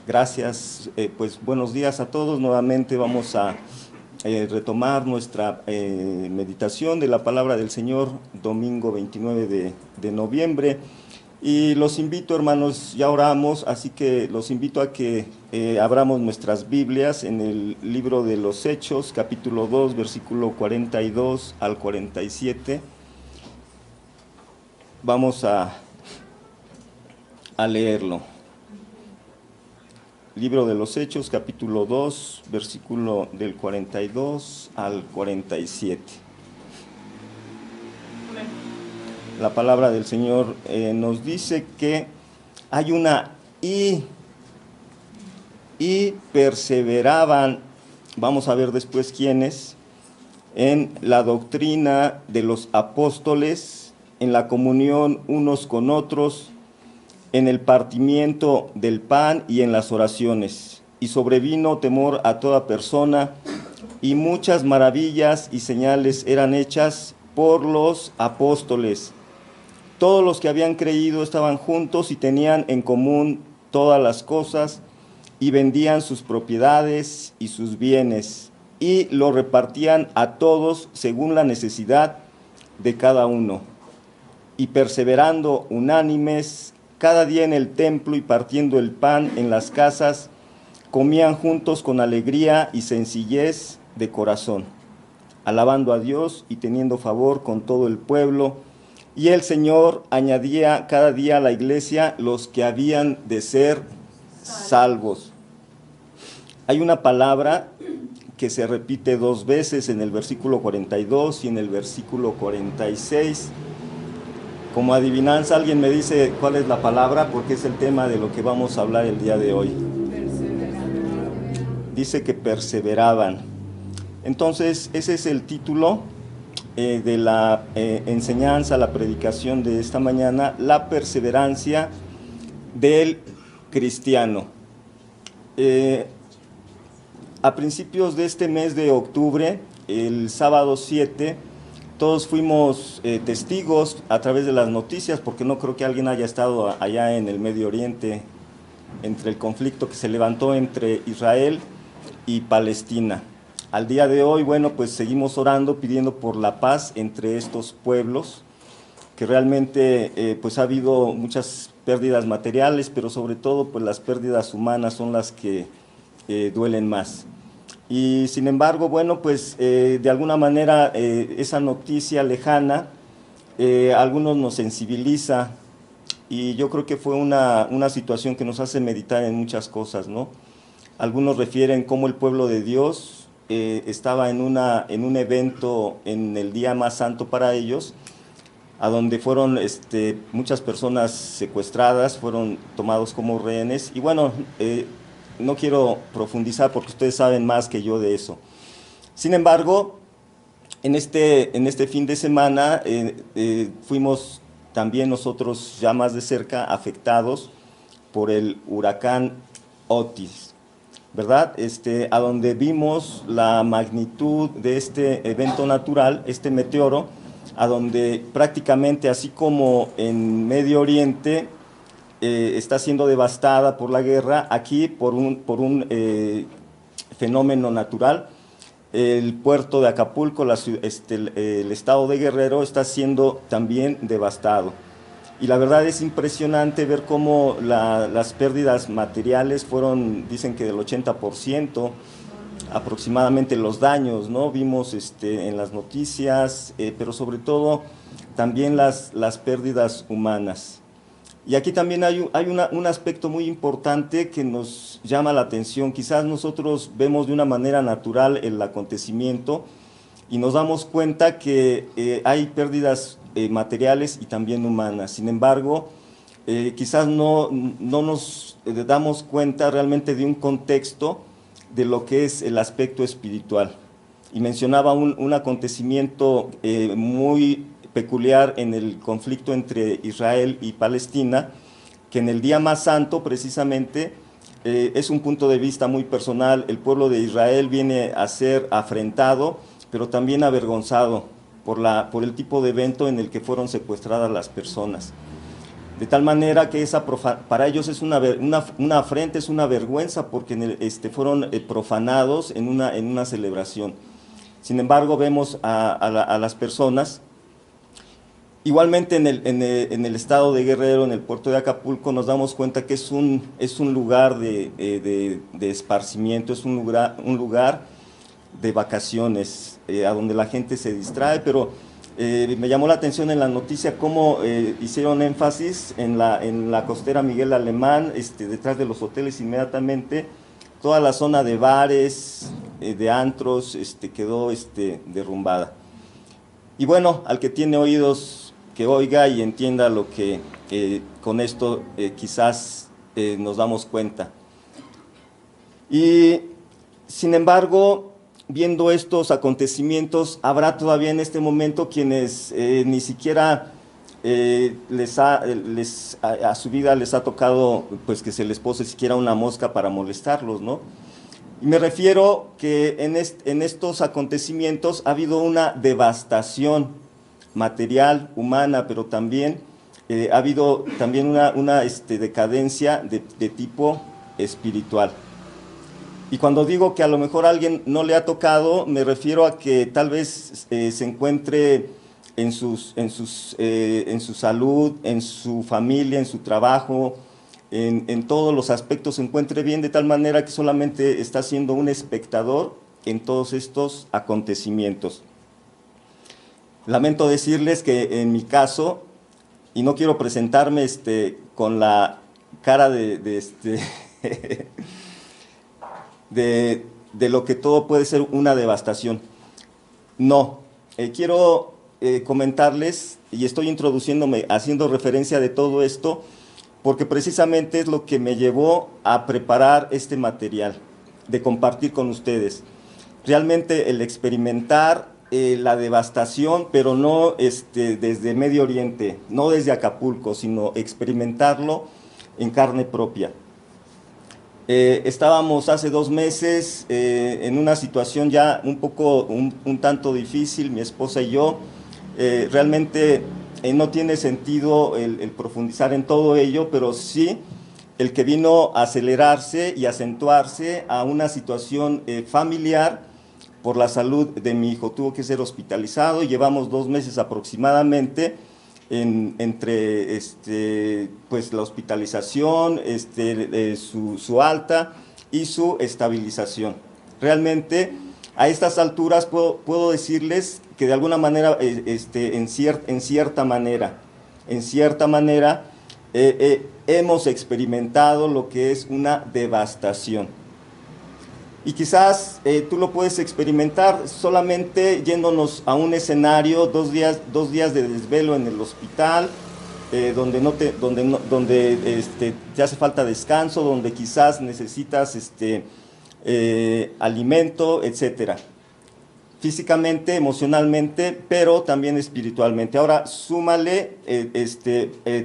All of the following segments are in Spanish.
Gracias, pues buenos días a todos. Nuevamente vamos a retomar nuestra meditación de la palabra del Señor, domingo 29 de noviembre. Y los invito, hermanos, ya oramos, así que los invito a que abramos nuestras Biblias en el libro de los Hechos, capítulo 2, versículo 42 al 47. Vamos a leerlo. Libro de los Hechos, capítulo 2, versículo del 42 al 47. La palabra del Señor nos dice que hay una y perseveraban, vamos a ver después quiénes, en la doctrina de los apóstoles, en la comunión unos con otros, en el partimiento del pan y en las oraciones. Y sobrevino temor a toda persona, y muchas maravillas y señales eran hechas por los apóstoles. Todos los que habían creído estaban juntos y tenían en común todas las cosas, y vendían sus propiedades y sus bienes, y lo repartían a todos según la necesidad de cada uno. Y perseverando unánimes cada día en el templo y partiendo el pan en las casas, comían juntos con alegría y sencillez de corazón, alabando a Dios y teniendo favor con todo el pueblo. Y el Señor añadía cada día a la iglesia los que habían de ser salvos. Hay una palabra que se repite dos veces en el versículo 42 y en el versículo 46. Como adivinanza, alguien me dice cuál es la palabra, porque es el tema de lo que vamos a hablar el día de hoy. Dice que perseveraban. Entonces, ese es el título de la enseñanza, la predicación de esta mañana, la perseverancia del cristiano. A principios de este mes de octubre, el sábado 7, todos fuimos testigos a través de las noticias, porque no creo que alguien haya estado allá en el Medio Oriente, entre el conflicto que se levantó entre Israel y Palestina. Al día de hoy, bueno, pues seguimos orando, pidiendo por la paz entre estos pueblos, que realmente pues ha habido muchas pérdidas materiales, pero sobre todo pues las pérdidas humanas son las que duelen más. Y sin embargo, bueno, pues de alguna manera esa noticia lejana a algunos nos sensibiliza, y yo creo que fue una situación que nos hace meditar en muchas cosas, ¿no? Algunos refieren cómo el pueblo de Dios estaba en un evento en el día más santo para ellos, a donde fueron muchas personas secuestradas, fueron tomados como rehenes, y bueno, no quiero profundizar porque ustedes saben más que yo de eso. Sin embargo, en este fin de semana fuimos también nosotros ya más de cerca afectados por el huracán Otis, ¿verdad? A donde vimos la magnitud de este evento natural, este meteoro, a donde prácticamente, así como en Medio Oriente está siendo devastada por la guerra, aquí por un fenómeno natural, el puerto de Acapulco, el estado de Guerrero está siendo también devastado. Y la verdad es impresionante ver cómo las pérdidas materiales fueron, dicen que del 80% aproximadamente los daños, ¿no? Vimos en las noticias, pero sobre todo también las pérdidas humanas. Y aquí también hay un aspecto muy importante que nos llama la atención. Quizás nosotros vemos de una manera natural el acontecimiento y nos damos cuenta que hay pérdidas materiales y también humanas. Sin embargo, quizás no nos damos cuenta realmente de un contexto de lo que es el aspecto espiritual. Y mencionaba un acontecimiento muy peculiar en el conflicto entre Israel y Palestina, que en el día más santo precisamente es un punto de vista muy personal. El pueblo de Israel viene a ser afrentado, pero también avergonzado por el tipo de evento en el que fueron secuestradas las personas. de tal manera que para ellos es una afrenta, es una vergüenza, porque fueron profanados en una celebración. Sin embargo, vemos a las personas. Igualmente en el estado de Guerrero, en el puerto de Acapulco, nos damos cuenta que es un lugar de esparcimiento, es un lugar de vacaciones, a donde la gente se distrae, pero me llamó la atención en la noticia cómo hicieron énfasis en la costera Miguel Alemán, detrás de los hoteles inmediatamente, toda la zona de bares, de antros, quedó derrumbada. Y bueno, al que tiene oídos, que oiga y entienda lo que con esto quizás nos damos cuenta. Y sin embargo, viendo estos acontecimientos, habrá todavía en este momento quienes ni siquiera a su vida les ha tocado pues que se les pose siquiera una mosca para molestarlos, ¿no? Y me refiero que en estos acontecimientos ha habido una devastación material, humana, pero también ha habido también una decadencia de tipo espiritual. Y cuando digo que a lo mejor a alguien no le ha tocado, me refiero a que tal vez se encuentre en su salud, en su familia, en su trabajo, en todos los aspectos se encuentre bien, de tal manera que solamente está siendo un espectador en todos estos acontecimientos. Lamento decirles que en mi caso, y no quiero presentarme con la cara de lo que todo puede ser una devastación. No, quiero comentarles, y estoy introduciéndome, haciendo referencia de todo esto, porque precisamente es lo que me llevó a preparar este material, de compartir con ustedes. Realmente el experimentar la devastación, pero no desde Medio Oriente, no desde Acapulco, sino experimentarlo en carne propia. Estábamos hace 2 meses en una situación ya un tanto difícil, mi esposa y yo. Realmente no tiene sentido el profundizar en todo ello, pero sí el que vino a acelerarse y acentuarse a una situación familiar por la salud de mi hijo. Tuvo que ser hospitalizado y llevamos 2 meses aproximadamente entre pues la hospitalización, su alta y su estabilización. Realmente a estas alturas puedo decirles que de alguna manera, en cierta manera, hemos experimentado lo que es una devastación. Y quizás tú lo puedes experimentar solamente yéndonos a un escenario, 2 días de desvelo en el hospital, donde te hace falta descanso, donde quizás necesitas alimento, etcétera. Físicamente, emocionalmente, pero también espiritualmente. Ahora, súmale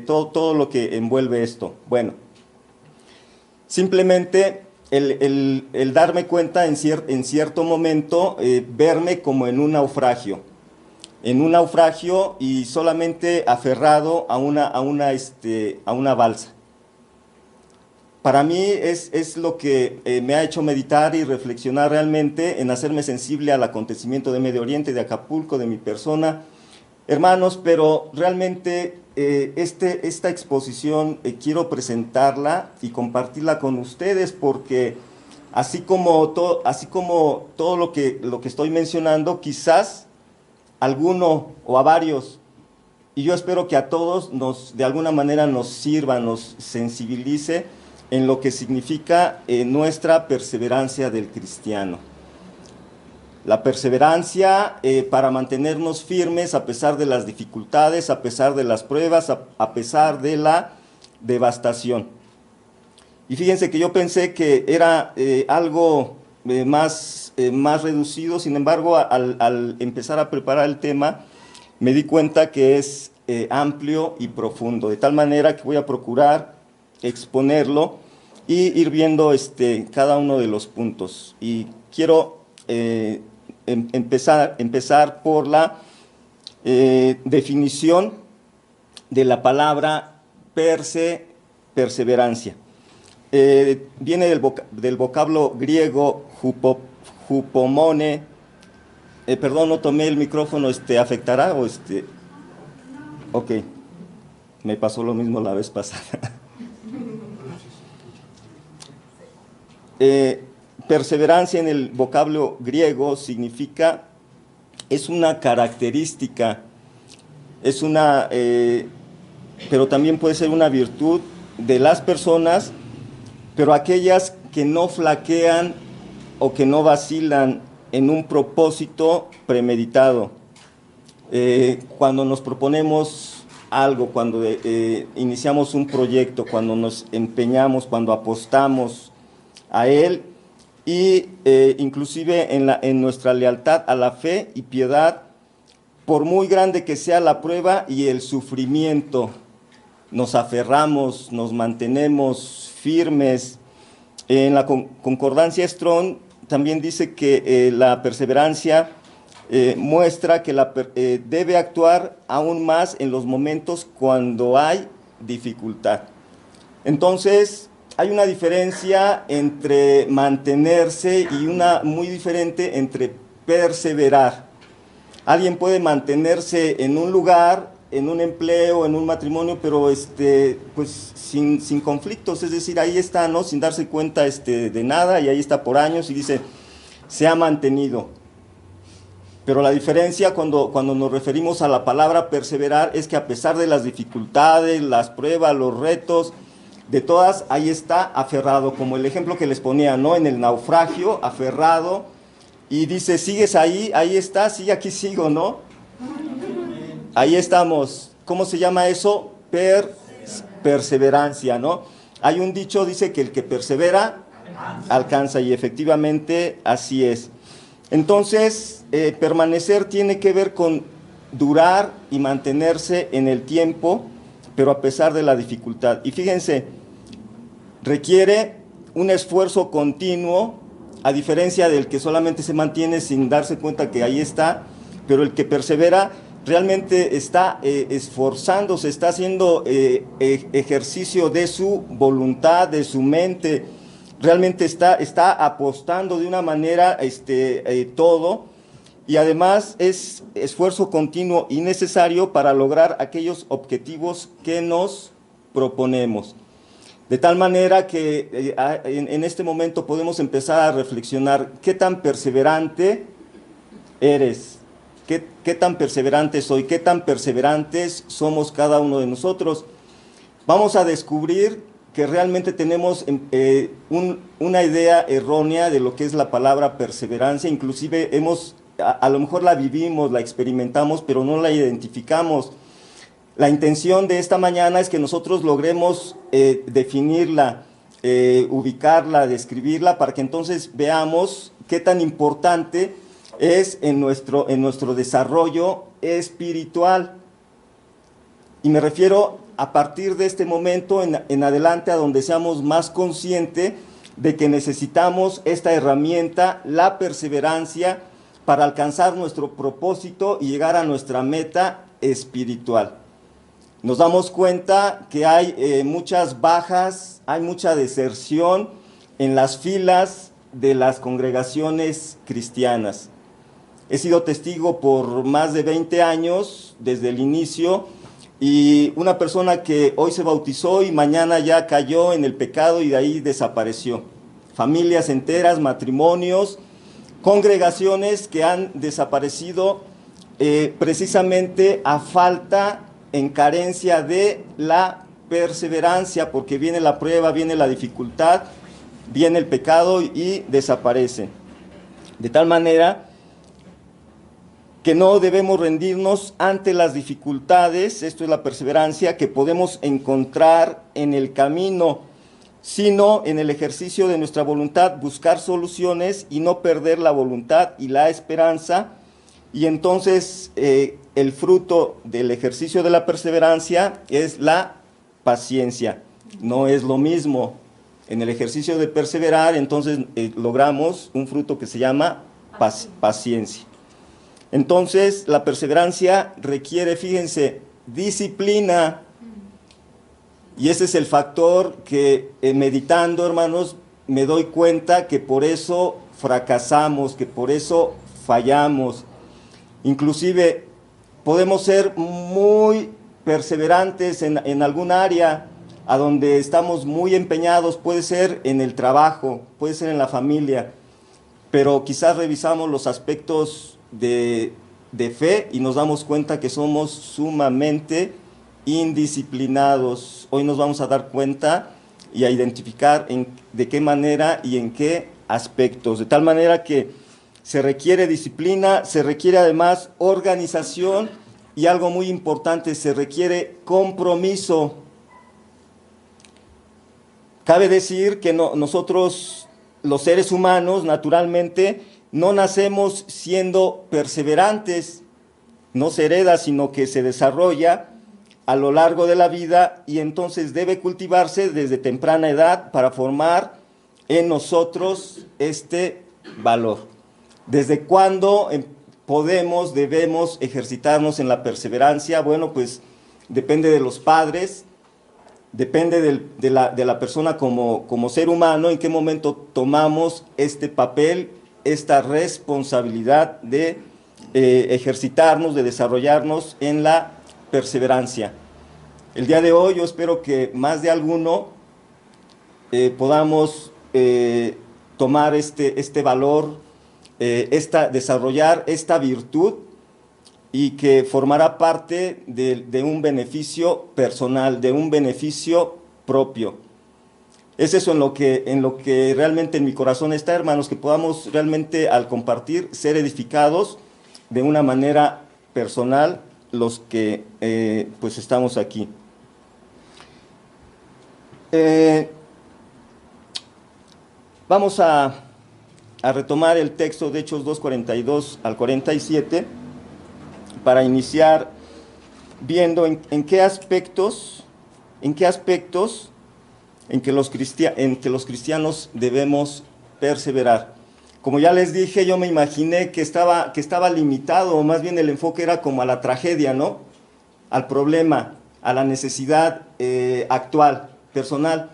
todo lo que envuelve esto. Bueno, simplemente el darme cuenta en cierto momento, verme como en un naufragio y solamente aferrado a una balsa. Para mí es lo que me ha hecho meditar y reflexionar realmente en hacerme sensible al acontecimiento de Medio Oriente, de Acapulco, de mi persona. Hermanos, pero realmente esta exposición quiero presentarla y compartirla con ustedes, porque así como todo lo que estoy mencionando, quizás alguno o a varios, y yo espero que a todos de alguna manera nos sirva, nos sensibilice en lo que significa nuestra perseverancia del cristiano. La perseverancia para mantenernos firmes a pesar de las dificultades, a pesar de las pruebas, a pesar de la devastación. Y fíjense que yo pensé que era algo más reducido, sin embargo, al empezar a preparar el tema, me di cuenta que es amplio y profundo, de tal manera que voy a procurar exponerlo y ir viendo cada uno de los puntos. Y quiero empezar por la definición de la palabra perseverancia. Viene del vocablo griego hupomone. Perdón, no tomé el micrófono, ¿afectará o Ok, me pasó lo mismo la vez pasada. Perseverancia en el vocablo griego significa, es una característica, pero también puede ser una virtud de las personas, pero aquellas que no flaquean o que no vacilan en un propósito premeditado. Cuando nos proponemos algo, cuando iniciamos un proyecto, cuando nos empeñamos, cuando apostamos a él, y inclusive en nuestra lealtad a la fe y piedad, por muy grande que sea la prueba y el sufrimiento, nos aferramos, nos mantenemos firmes. En la concordancia Strong también dice que la perseverancia muestra que debe actuar aún más en los momentos cuando hay dificultad. Entonces, hay una diferencia entre mantenerse y una muy diferente entre perseverar. Alguien puede mantenerse en un lugar, en un empleo, en un matrimonio, pero pues sin conflictos, es decir, ahí está, ¿no? Sin darse cuenta de nada, y ahí está por años y dice, se ha mantenido. Pero la diferencia cuando nos referimos a la palabra perseverar es que a pesar de las dificultades, las pruebas, los retos, de todas, ahí está aferrado, como el ejemplo que les ponía, ¿no? En el naufragio, aferrado, y dice, ¿sigues ahí? Ahí está, sí, aquí sigo, ¿no? Ahí estamos. ¿Cómo se llama eso? Perseverancia, ¿no? Hay un dicho, dice que el que persevera, alcanza, y efectivamente así es. Entonces, permanecer tiene que ver con durar y mantenerse en el tiempo, pero a pesar de la dificultad. Y fíjense, requiere un esfuerzo continuo, a diferencia del que solamente se mantiene sin darse cuenta que ahí está, pero el que persevera realmente está esforzándose, está haciendo ejercicio de su voluntad, de su mente, realmente está apostando de una manera todo, y además es esfuerzo continuo y necesario para lograr aquellos objetivos que nos proponemos. De tal manera que en este momento podemos empezar a reflexionar qué tan perseverante eres, qué tan perseverante soy, qué tan perseverantes somos cada uno de nosotros. Vamos a descubrir que realmente tenemos una idea errónea de lo que es la palabra perseverancia, inclusive a lo mejor la vivimos, la experimentamos, pero no la identificamos. La intención de esta mañana es que nosotros logremos definirla, ubicarla, describirla, para que entonces veamos qué tan importante es en nuestro desarrollo espiritual. Y me refiero a partir de este momento en adelante, a donde seamos más conscientes de que necesitamos esta herramienta, la perseverancia, para alcanzar nuestro propósito y llegar a nuestra meta espiritual. Nos damos cuenta que hay muchas bajas, hay mucha deserción en las filas de las congregaciones cristianas. He sido testigo por más de 20 años desde el inicio, y una persona que hoy se bautizó y mañana ya cayó en el pecado y de ahí desapareció. Familias enteras, matrimonios, congregaciones que han desaparecido precisamente a falta, en carencia de la perseverancia, porque viene la prueba, viene la dificultad, viene el pecado y desaparece. De tal manera que no debemos rendirnos ante las dificultades, esto es la perseverancia, que podemos encontrar en el camino, sino en el ejercicio de nuestra voluntad, buscar soluciones y no perder la voluntad y la esperanza. Y entonces el fruto del ejercicio de la perseverancia es la paciencia. No es lo mismo. En el ejercicio de perseverar, entonces logramos un fruto que se llama paciencia. Entonces, la perseverancia requiere, fíjense, disciplina. Y ese es el factor que meditando, hermanos, me doy cuenta que por eso fracasamos, que por eso fallamos. Inclusive podemos ser muy perseverantes en algún área a donde estamos muy empeñados, puede ser en el trabajo, puede ser en la familia, pero quizás revisamos los aspectos de fe y nos damos cuenta que somos sumamente indisciplinados. Hoy nos vamos a dar cuenta y a identificar de qué manera y en qué aspectos, de tal manera que se requiere disciplina, se requiere además organización y algo muy importante, se requiere compromiso. Cabe decir que nosotros, los seres humanos, naturalmente, no nacemos siendo perseverantes, no se hereda, sino que se desarrolla a lo largo de la vida y entonces debe cultivarse desde temprana edad para formar en nosotros este valor. ¿Desde cuándo debemos ejercitarnos en la perseverancia? Bueno, pues depende de los padres, depende de la persona como ser humano, en qué momento tomamos este papel, esta responsabilidad de ejercitarnos, de desarrollarnos en la perseverancia. El día de hoy yo espero que más de alguno podamos tomar este valor, desarrollar esta virtud y que formará parte de un beneficio personal, de un beneficio propio. Es eso en lo que realmente en mi corazón está, hermanos, que podamos realmente al compartir ser edificados de una manera personal los que pues estamos aquí. Vamos a retomar el texto de Hechos 2:42 al 47 para iniciar viendo en qué aspectos en que los cristianos debemos perseverar. Como ya les dije, yo me imaginé que estaba limitado, o más bien el enfoque era como a la tragedia, ¿no? Al problema, a la necesidad actual, personal.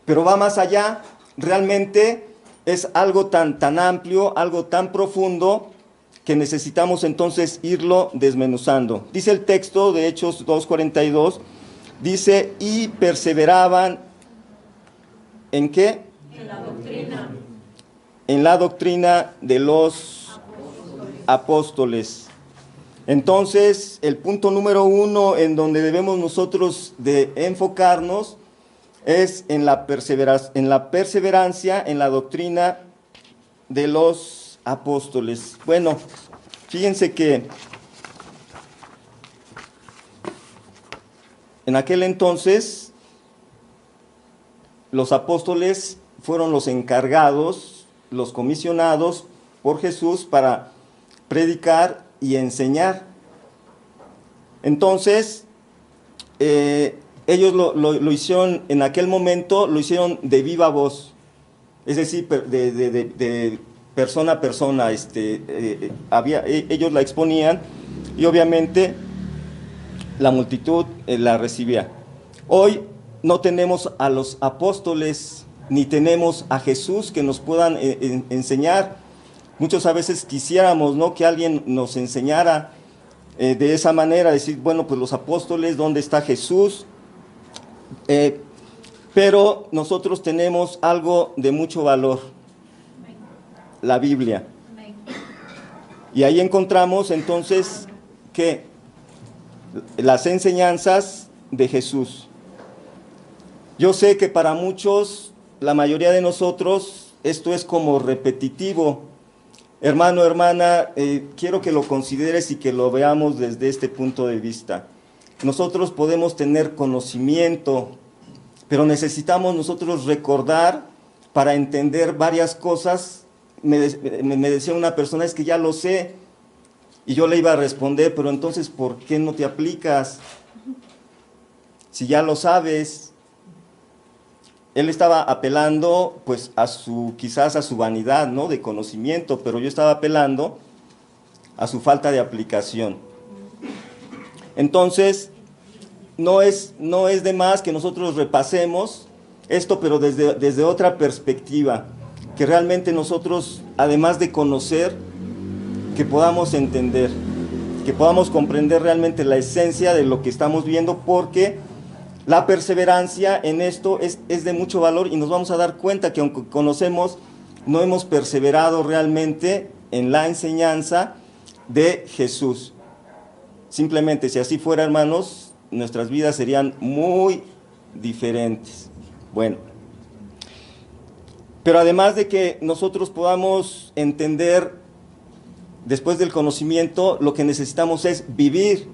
Pero va más allá, realmente es algo tan amplio, algo tan profundo, que necesitamos entonces irlo desmenuzando. Dice el texto de Hechos 2:42, dice, y perseveraban, ¿en qué? En la doctrina. En la doctrina de los apóstoles. Entonces, el punto número 1 en donde debemos nosotros de enfocarnos es en la perseverancia, en la doctrina de los apóstoles. Bueno, fíjense que en aquel entonces los apóstoles fueron los encargados, los comisionados por Jesús para predicar y enseñar. Entonces, ellos lo hicieron en aquel momento, lo hicieron de viva voz, es decir, de persona a persona. Ellos la exponían y obviamente la multitud la recibía. Hoy no tenemos a los apóstoles ni tenemos a Jesús que nos puedan enseñar. Muchos a veces quisiéramos, ¿no?, que alguien nos enseñara de esa manera, decir, bueno, pues los apóstoles, ¿dónde está Jesús? Pero nosotros tenemos algo de mucho valor, la Biblia. Y ahí encontramos entonces que las enseñanzas de Jesús. Yo sé que para muchos, la mayoría de nosotros, esto es como repetitivo. Hermano, hermana, quiero que lo consideres y que lo veamos desde este punto de vista. Nosotros podemos tener conocimiento, pero necesitamos nosotros recordar para entender varias cosas. Me decía una persona, es que ya lo sé, y yo le iba a responder, pero entonces, ¿por qué no te aplicas? Si ya lo sabes. Él estaba apelando, pues, quizás a su vanidad, ¿no?, de conocimiento, pero yo estaba apelando a su falta de aplicación. Entonces, no es de más que nosotros repasemos esto, pero desde otra perspectiva, que realmente nosotros, además de conocer, que podamos entender, que podamos comprender realmente la esencia de lo que estamos viendo, porque la perseverancia en esto es de mucho valor, y nos vamos a dar cuenta que aunque conocemos, no hemos perseverado realmente en la enseñanza de Jesús. Simplemente, si así fuera, hermanos, nuestras vidas serían muy diferentes. Bueno, pero además de que nosotros podamos entender, después del conocimiento, lo que necesitamos es vivir,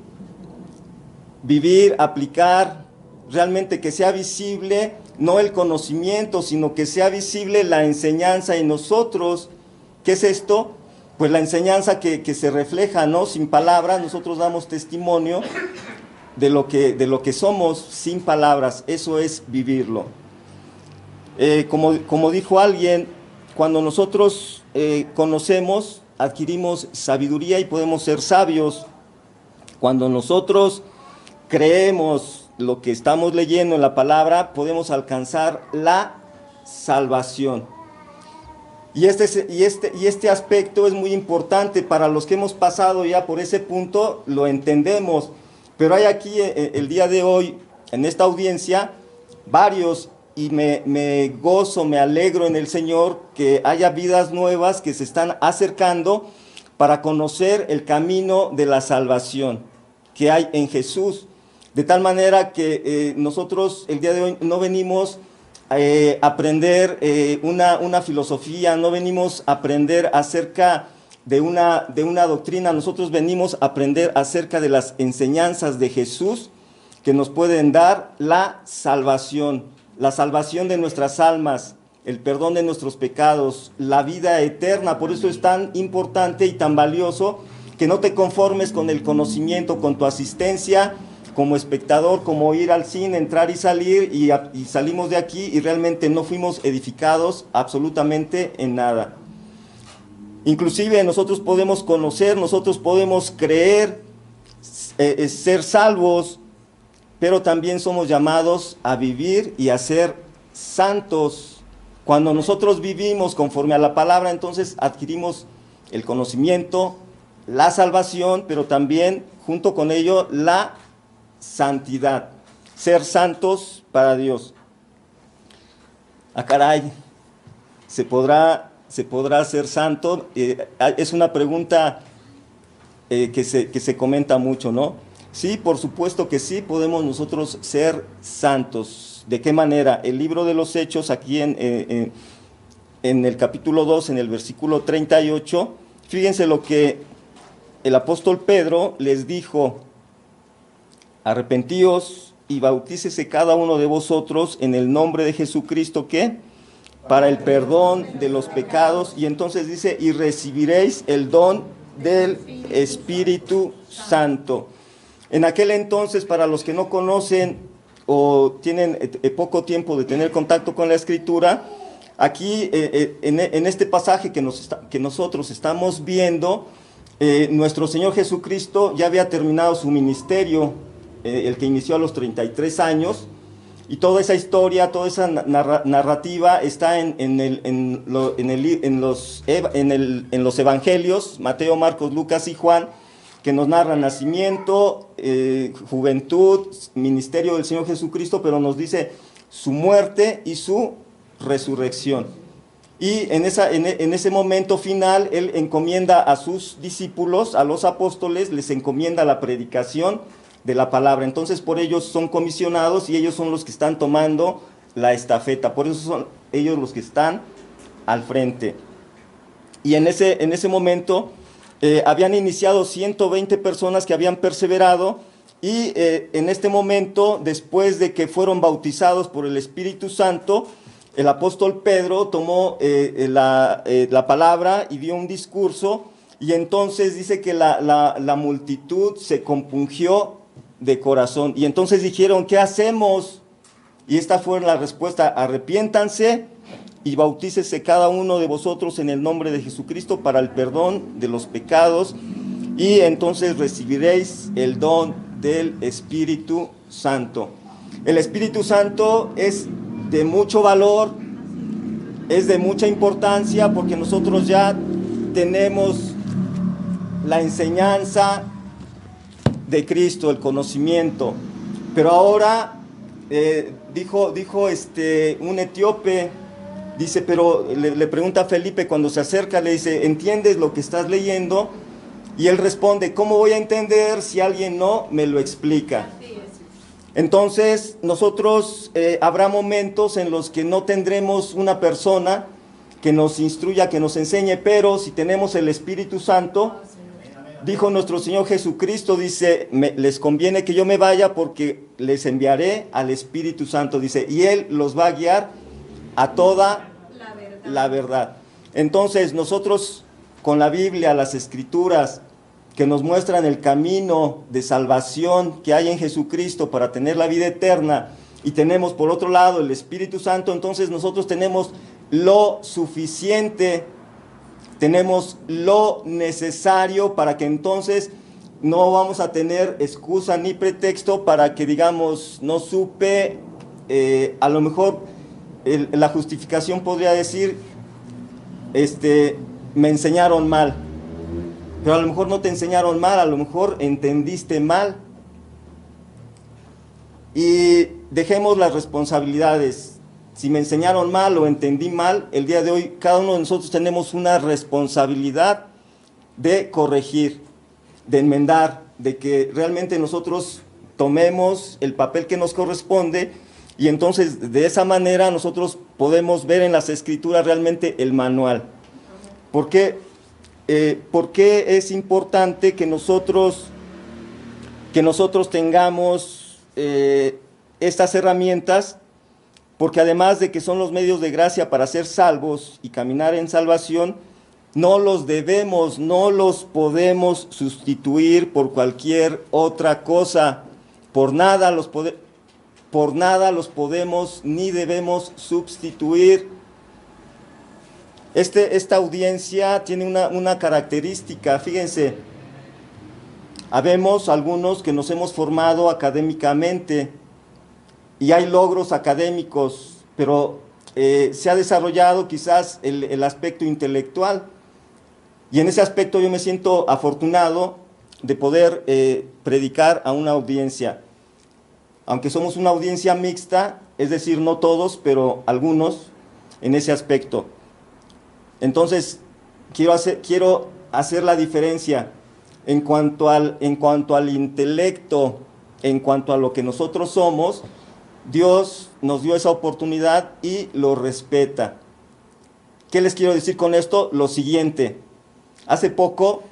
aplicar, realmente que sea visible, no el conocimiento, sino que sea visible la enseñanza en nosotros. ¿Qué es esto? Pues la enseñanza que se refleja, ¿no? Sin palabras, nosotros damos testimonio de lo que somos sin palabras. Eso es vivirlo. Como dijo alguien, cuando nosotros conocemos, adquirimos sabiduría y podemos ser sabios. Cuando nosotros creemos lo que estamos leyendo en la palabra, podemos alcanzar la salvación. Y este aspecto es muy importante para los que hemos pasado ya por ese punto, lo entendemos. Pero hay aquí el día de hoy, en esta audiencia, varios, y me gozo, me alegro en el Señor que haya vidas nuevas que se están acercando para conocer el camino de la salvación que hay en Jesús. De tal manera que nosotros el día de hoy no venimos a aprender una filosofía, no venimos a aprender acerca de una doctrina, nosotros venimos a aprender acerca de las enseñanzas de Jesús que nos pueden dar la salvación de nuestras almas, el perdón de nuestros pecados, la vida eterna. Por eso es tan importante y tan valioso que no te conformes con el conocimiento, con tu asistencia como espectador, como ir al cine, entrar y salir, y salimos de aquí y realmente no fuimos edificados absolutamente en nada. Inclusive nosotros podemos conocer, nosotros podemos creer, ser salvos, pero también somos llamados a vivir y a ser santos. Cuando nosotros vivimos conforme a la palabra, entonces adquirimos el conocimiento, la salvación, pero también junto con ello la santidad, ser santos para Dios. Ah, caray, ¿se podrá ser santo? Es una pregunta que se comenta mucho, ¿no? Sí, por supuesto que sí, podemos nosotros ser santos. ¿De qué manera? El libro de los Hechos, aquí en el capítulo 2, en el versículo 38, fíjense lo que el apóstol Pedro les dijo: arrepentíos y bautícese cada uno de vosotros en el nombre de Jesucristo, ¿qué? Para el perdón de los pecados. Y entonces dice, y recibiréis el don del Espíritu Santo. En aquel entonces, para los que no conocen o tienen poco tiempo de tener contacto con la Escritura, aquí en este pasaje que nosotros estamos viendo, nuestro Señor Jesucristo ya había terminado su ministerio, el que inició a los 33 años, y toda esa historia, toda esa narrativa está en los evangelios, Mateo, Marcos, Lucas y Juan, que nos narran nacimiento, juventud, ministerio del Señor Jesucristo, pero nos dice su muerte y su resurrección. Y en ese momento final, Él encomienda a sus discípulos, a los apóstoles, les encomienda la predicación de la palabra. Entonces por ellos son comisionados y ellos son los que están tomando la estafeta. Por eso son ellos los que están al frente. Y en ese momento habían iniciado 120 personas que habían perseverado, y en este momento, después de que fueron bautizados por el Espíritu Santo, el apóstol Pedro tomó la palabra y dio un discurso, y entonces dice que la multitud se compungió de corazón, y entonces dijeron, ¿qué hacemos? Y esta fue la respuesta: arrepiéntanse y bautícese cada uno de vosotros en el nombre de Jesucristo para el perdón de los pecados, y entonces recibiréis el don del Espíritu Santo. El Espíritu Santo es de mucho valor, es de mucha importancia, porque nosotros ya tenemos la enseñanza de Cristo, el conocimiento. Pero ahora dijo un etíope, dice, pero le pregunta a Felipe cuando se acerca, le dice, ¿entiendes lo que estás leyendo? Y él responde, ¿cómo voy a entender si alguien no me lo explica? Entonces nosotros habrá momentos en los que no tendremos una persona que nos instruya, que nos enseñe, pero si tenemos el Espíritu Santo, dijo nuestro Señor Jesucristo, dice, les conviene que yo me vaya porque les enviaré al Espíritu Santo, dice, y Él los va a guiar a toda la verdad. Entonces nosotros con la Biblia, las Escrituras, que nos muestran el camino de salvación que hay en Jesucristo para tener la vida eterna, y tenemos por otro lado el Espíritu Santo, entonces nosotros tenemos lo suficiente, tenemos lo necesario para que entonces no vamos a tener excusa ni pretexto para que digamos, no supe, a lo mejor la justificación podría decir, me enseñaron mal. Pero a lo mejor no te enseñaron mal, a lo mejor entendiste mal. Y dejemos las responsabilidades. Si me enseñaron mal o entendí mal, el día de hoy cada uno de nosotros tenemos una responsabilidad de corregir, de enmendar, de que realmente nosotros tomemos el papel que nos corresponde, y entonces de esa manera nosotros podemos ver en las Escrituras realmente el manual. ¿Por qué es importante que nosotros tengamos estas herramientas? Porque además de que son los medios de gracia para ser salvos y caminar en salvación, no los debemos, no los podemos sustituir por cualquier otra cosa. Por nada los podemos ni debemos sustituir. Esta audiencia tiene una característica, fíjense, habemos algunos que nos hemos formado académicamente y hay logros académicos, pero se ha desarrollado quizás el aspecto intelectual, y en ese aspecto yo me siento afortunado de poder predicar a una audiencia, aunque somos una audiencia mixta, es decir, no todos, pero algunos en ese aspecto. Entonces, quiero hacer la diferencia en cuanto al intelecto, en cuanto a lo que nosotros somos. Dios nos dio esa oportunidad y lo respeta. ¿Qué les quiero decir con esto? Lo siguiente. Hace poco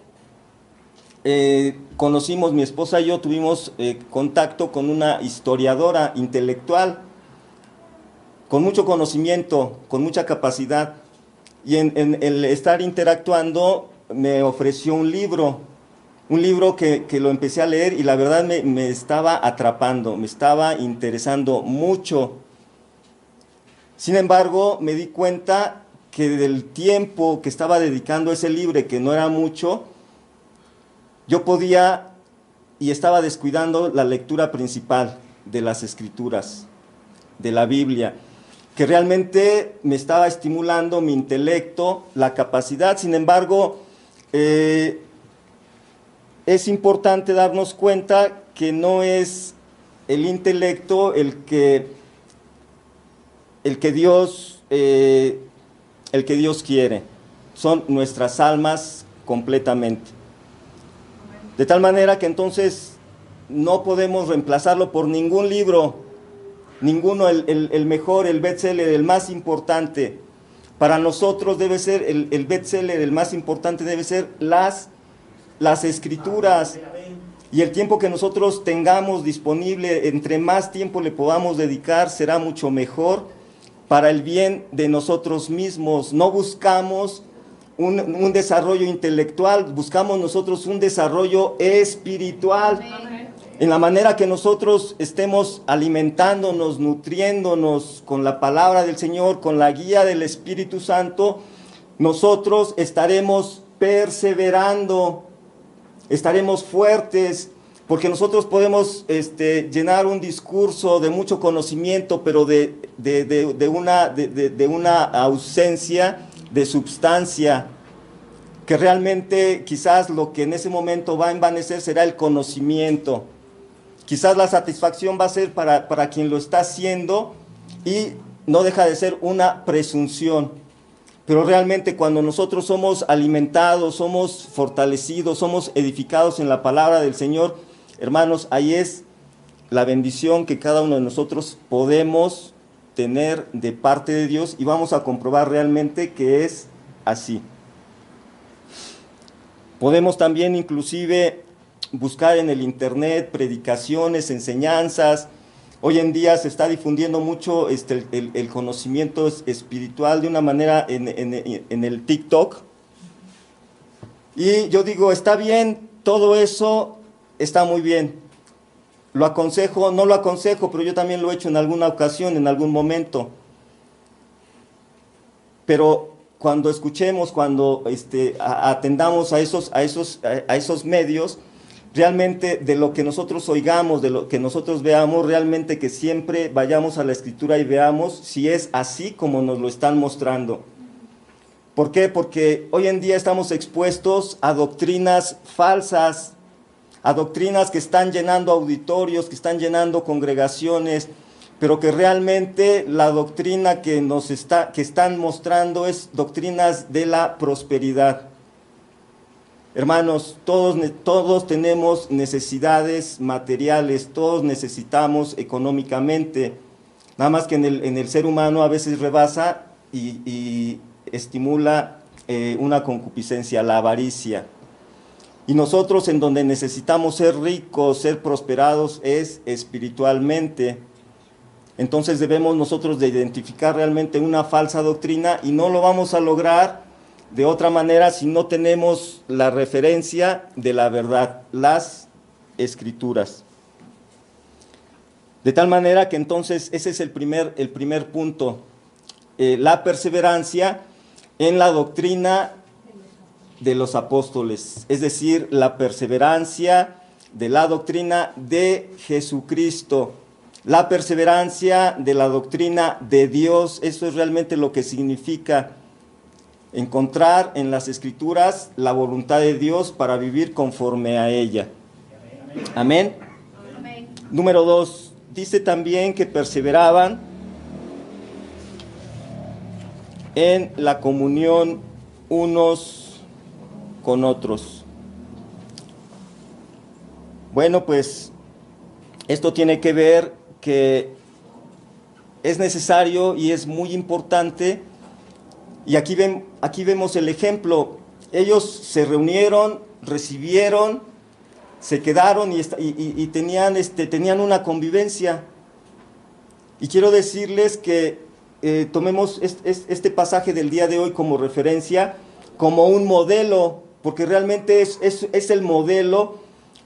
conocimos, mi esposa y yo tuvimos contacto con una historiadora intelectual, con mucho conocimiento, con mucha capacidad. Y en el estar interactuando me ofreció un libro que lo empecé a leer y la verdad me estaba atrapando, me estaba interesando mucho. Sin embargo, me di cuenta que del tiempo que estaba dedicando a ese libro, que no era mucho, yo podía y estaba descuidando la lectura principal de las Escrituras, de la Biblia, que realmente me estaba estimulando mi intelecto, la capacidad. Sin embargo, es importante darnos cuenta que no es el intelecto el que Dios quiere, son nuestras almas completamente. De tal manera que entonces no podemos reemplazarlo por ningún libro, ninguno, el mejor, el bestseller, el más importante. Para nosotros debe ser el bestseller, el más importante debe ser las Escrituras. Y el tiempo que nosotros tengamos disponible, entre más tiempo le podamos dedicar, será mucho mejor para el bien de nosotros mismos. No buscamos un desarrollo intelectual, buscamos nosotros un desarrollo espiritual. Amén. En la manera que nosotros estemos alimentándonos, nutriéndonos con la palabra del Señor, con la guía del Espíritu Santo, nosotros estaremos perseverando, estaremos fuertes, Porque nosotros podemos llenar un discurso de mucho conocimiento, pero de una ausencia de substancia, que realmente quizás lo que en ese momento va a envanecer será el conocimiento. Quizás la satisfacción va a ser para quien lo está haciendo y no deja de ser una presunción. Pero realmente cuando nosotros somos alimentados, somos fortalecidos, somos edificados en la palabra del Señor, hermanos, ahí es la bendición que cada uno de nosotros podemos tener de parte de Dios y vamos a comprobar realmente que es así. Podemos también inclusive buscar en el internet predicaciones, enseñanzas. Hoy en día se está difundiendo mucho el conocimiento espiritual de una manera en el TikTok. Y yo digo, está bien, todo eso está muy bien. Lo aconsejo, no lo aconsejo, pero yo también lo he hecho en alguna ocasión, en algún momento. Pero cuando escuchemos, cuando atendamos a esos medios, realmente de lo que nosotros oigamos, de lo que nosotros veamos, realmente que siempre vayamos a la Escritura y veamos si es así como nos lo están mostrando. ¿Por qué? Porque hoy en día estamos expuestos a doctrinas falsas, a doctrinas que están llenando auditorios, que están llenando congregaciones, pero que realmente la doctrina que están mostrando es doctrinas de la prosperidad. Hermanos, todos tenemos necesidades materiales, todos necesitamos económicamente, nada más que en el ser humano a veces rebasa y estimula una concupiscencia, la avaricia. Y nosotros en donde necesitamos ser ricos, ser prosperados es espiritualmente. Entonces debemos nosotros de identificar realmente una falsa doctrina y no lo vamos a lograr de otra manera si no tenemos la referencia de la verdad, las Escrituras. De tal manera que entonces ese es el primer punto, la perseverancia en la doctrina de los apóstoles, es decir, la perseverancia de la doctrina de Jesucristo, la perseverancia de la doctrina de Dios. Eso es realmente lo que significa encontrar en las Escrituras la voluntad de Dios para vivir conforme a ella. Amén. Amén. Número 2, dice también que perseveraban en la comunión unos con otros. Bueno, pues esto tiene que ver que es necesario y es muy importante. Y aquí vemos el ejemplo. Ellos se reunieron, recibieron, se quedaron y tenían una convivencia. Y quiero decirles que tomemos este pasaje del día de hoy como referencia, como un modelo, porque realmente es el modelo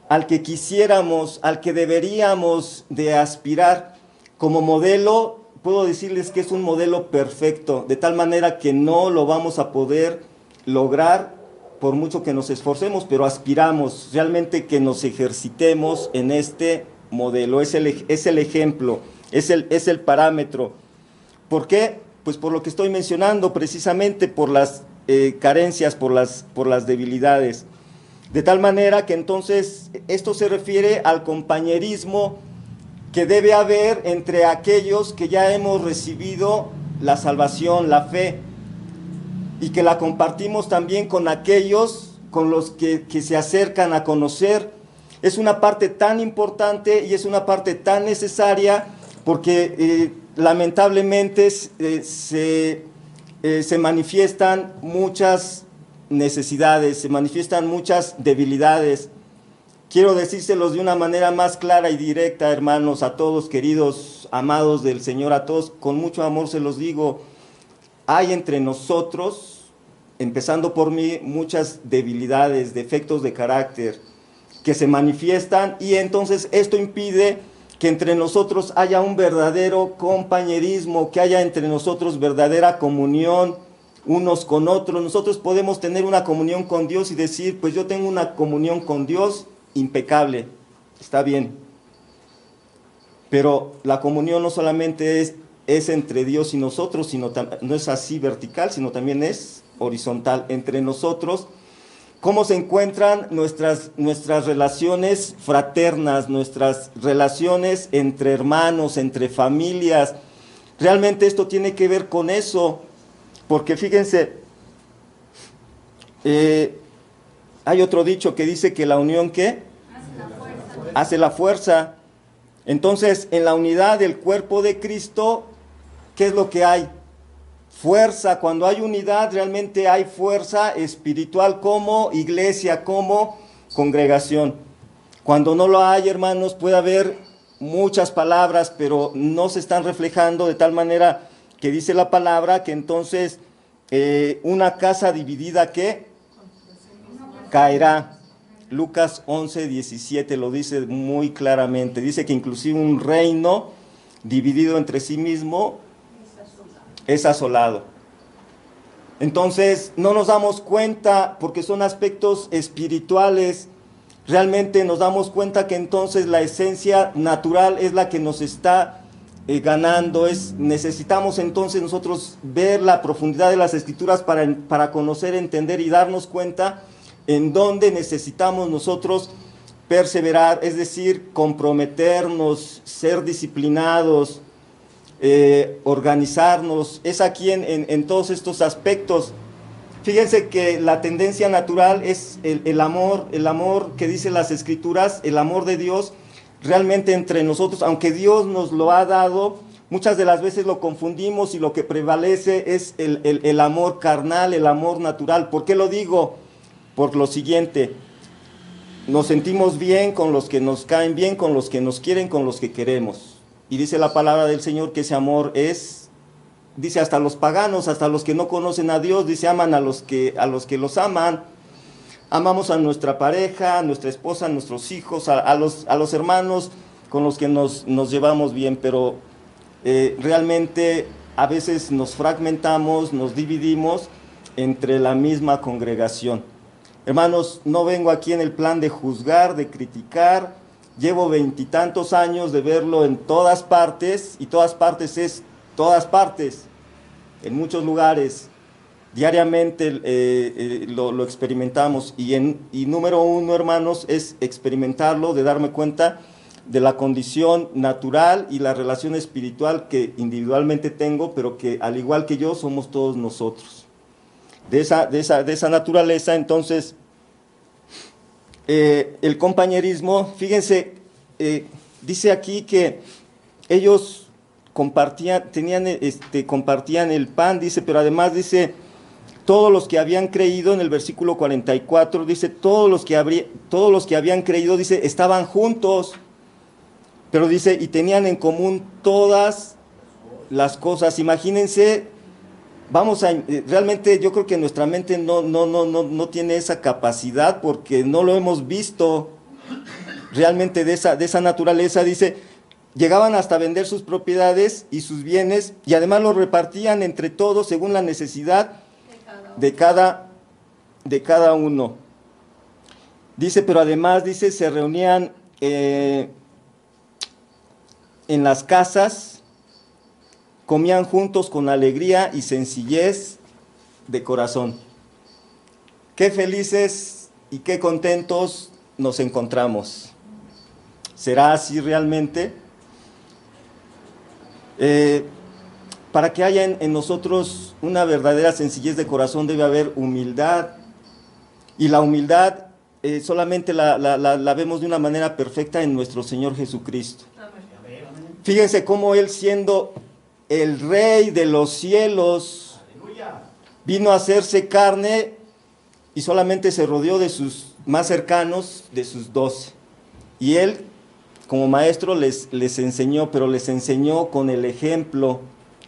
al que quisiéramos, al que deberíamos de aspirar. Como modelo, puedo decirles que es un modelo perfecto, de tal manera que no lo vamos a poder lograr por mucho que nos esforcemos, pero aspiramos realmente que nos ejercitemos en este modelo. Es el ejemplo, es el parámetro. ¿Por qué? Pues por lo que estoy mencionando, precisamente por las carencias, por las debilidades. De tal manera que entonces esto se refiere al compañerismo que debe haber entre aquellos que ya hemos recibido la salvación, la fe, y que la compartimos también con aquellos con los que se acercan a conocer. Es una parte tan importante y es una parte tan necesaria porque lamentablemente se manifiestan muchas necesidades, se manifiestan muchas debilidades. Quiero decírselos de una manera más clara y directa, hermanos, a todos, queridos, amados del Señor, a todos, con mucho amor se los digo, hay entre nosotros, empezando por mí, muchas debilidades, defectos de carácter que se manifiestan y entonces esto impide que entre nosotros haya un verdadero compañerismo, que haya entre nosotros verdadera comunión unos con otros. Nosotros podemos tener una comunión con Dios y decir, pues yo tengo una comunión con Dios impecable, está bien. Pero la comunión no solamente es entre Dios y nosotros, no es así vertical, sino también es horizontal entre nosotros. ¿Cómo se encuentran nuestras relaciones fraternas, nuestras relaciones entre hermanos, entre familias? Realmente esto tiene que ver con eso, porque fíjense, hay otro dicho que dice que la unión, ¿qué? Hace la fuerza. Entonces, en la unidad del cuerpo de Cristo, ¿qué es lo que hay? Fuerza. Cuando hay unidad, realmente hay fuerza espiritual como iglesia, como congregación. Cuando no lo hay, hermanos, puede haber muchas palabras, pero no se están reflejando de tal manera que dice la palabra que entonces una casa dividida, ¿qué? Caerá. Lucas 11:17 lo dice muy claramente. Dice que inclusive un reino dividido entre sí mismo es asolado. Entonces no nos damos cuenta, porque son aspectos espirituales, realmente nos damos cuenta que entonces la esencia natural es la que nos está ganando. Necesitamos entonces nosotros ver la profundidad de las escrituras para conocer, entender y darnos cuenta en dónde necesitamos nosotros perseverar, es decir, comprometernos, ser disciplinados, organizarnos. Es aquí en todos estos aspectos. Fíjense que la tendencia natural es el amor que dicen las escrituras, el amor de Dios realmente entre nosotros, aunque Dios nos lo ha dado, muchas de las veces lo confundimos y lo que prevalece es el amor carnal, el amor natural. ¿Por qué lo digo? Por lo siguiente, nos sentimos bien con los que nos caen bien, con los que nos quieren, con los que queremos. Y dice la palabra del Señor que ese amor dice hasta los paganos, hasta los que no conocen a Dios, dice aman a los que los aman. Amamos a nuestra pareja, a nuestra esposa, a nuestros hijos, a los hermanos con los que nos llevamos bien, pero realmente a veces nos fragmentamos, nos dividimos entre la misma congregación. Hermanos, no vengo aquí en el plan de juzgar, de criticar. Llevo 20 y tantos años de verlo en todas partes, y todas partes es todas partes, en muchos lugares. Diariamente lo experimentamos. Y número uno, hermanos, es experimentarlo, de darme cuenta de la condición natural y la relación espiritual que individualmente tengo, pero que al igual que yo somos todos nosotros. De esa naturaleza. Entonces, el compañerismo, fíjense, dice aquí que ellos compartían el pan, dice, pero además dice, todos los que habían creído, en el versículo 44, dice, todos los que habían creído, dice, estaban juntos, pero dice, y tenían en común todas las cosas. Imagínense. Realmente yo creo que nuestra mente no tiene esa capacidad, porque no lo hemos visto realmente de esa naturaleza. Dice, llegaban hasta vender sus propiedades y sus bienes, y además los repartían entre todos según la necesidad de cada uno. Dice, pero además, dice, se reunían en las casas, comían juntos con alegría y sencillez de corazón. Qué felices y qué contentos nos encontramos. ¿Será así realmente? Para que haya en nosotros una verdadera sencillez de corazón debe haber humildad. Y la humildad solamente la vemos de una manera perfecta en nuestro Señor Jesucristo. Fíjense cómo Él, siendo el Rey de los cielos, vino a hacerse carne y solamente se rodeó de sus más cercanos, de sus 12. Y Él, como maestro, les enseñó, pero les enseñó con el ejemplo,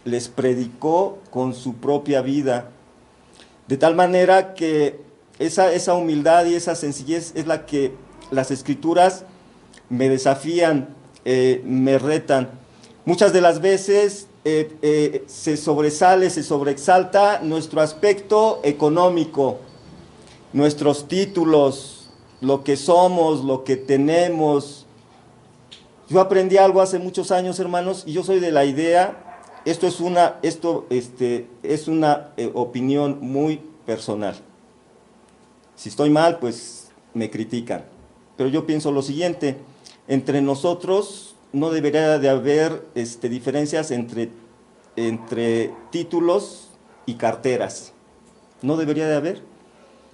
les predicó con su propia vida. De tal manera que esa humildad y esa sencillez es la que las Escrituras me desafían, me retan. Muchas de las veces se sobreexalta nuestro aspecto económico, nuestros títulos, lo que somos, lo que tenemos, Yo aprendí algo hace muchos años, hermanos, y yo soy de la idea, esto es una opinión muy personal. Si estoy mal, pues me critican. Pero yo pienso lo siguiente, entre nosotros no debería de haber diferencias entre títulos y carteras. No debería de haber,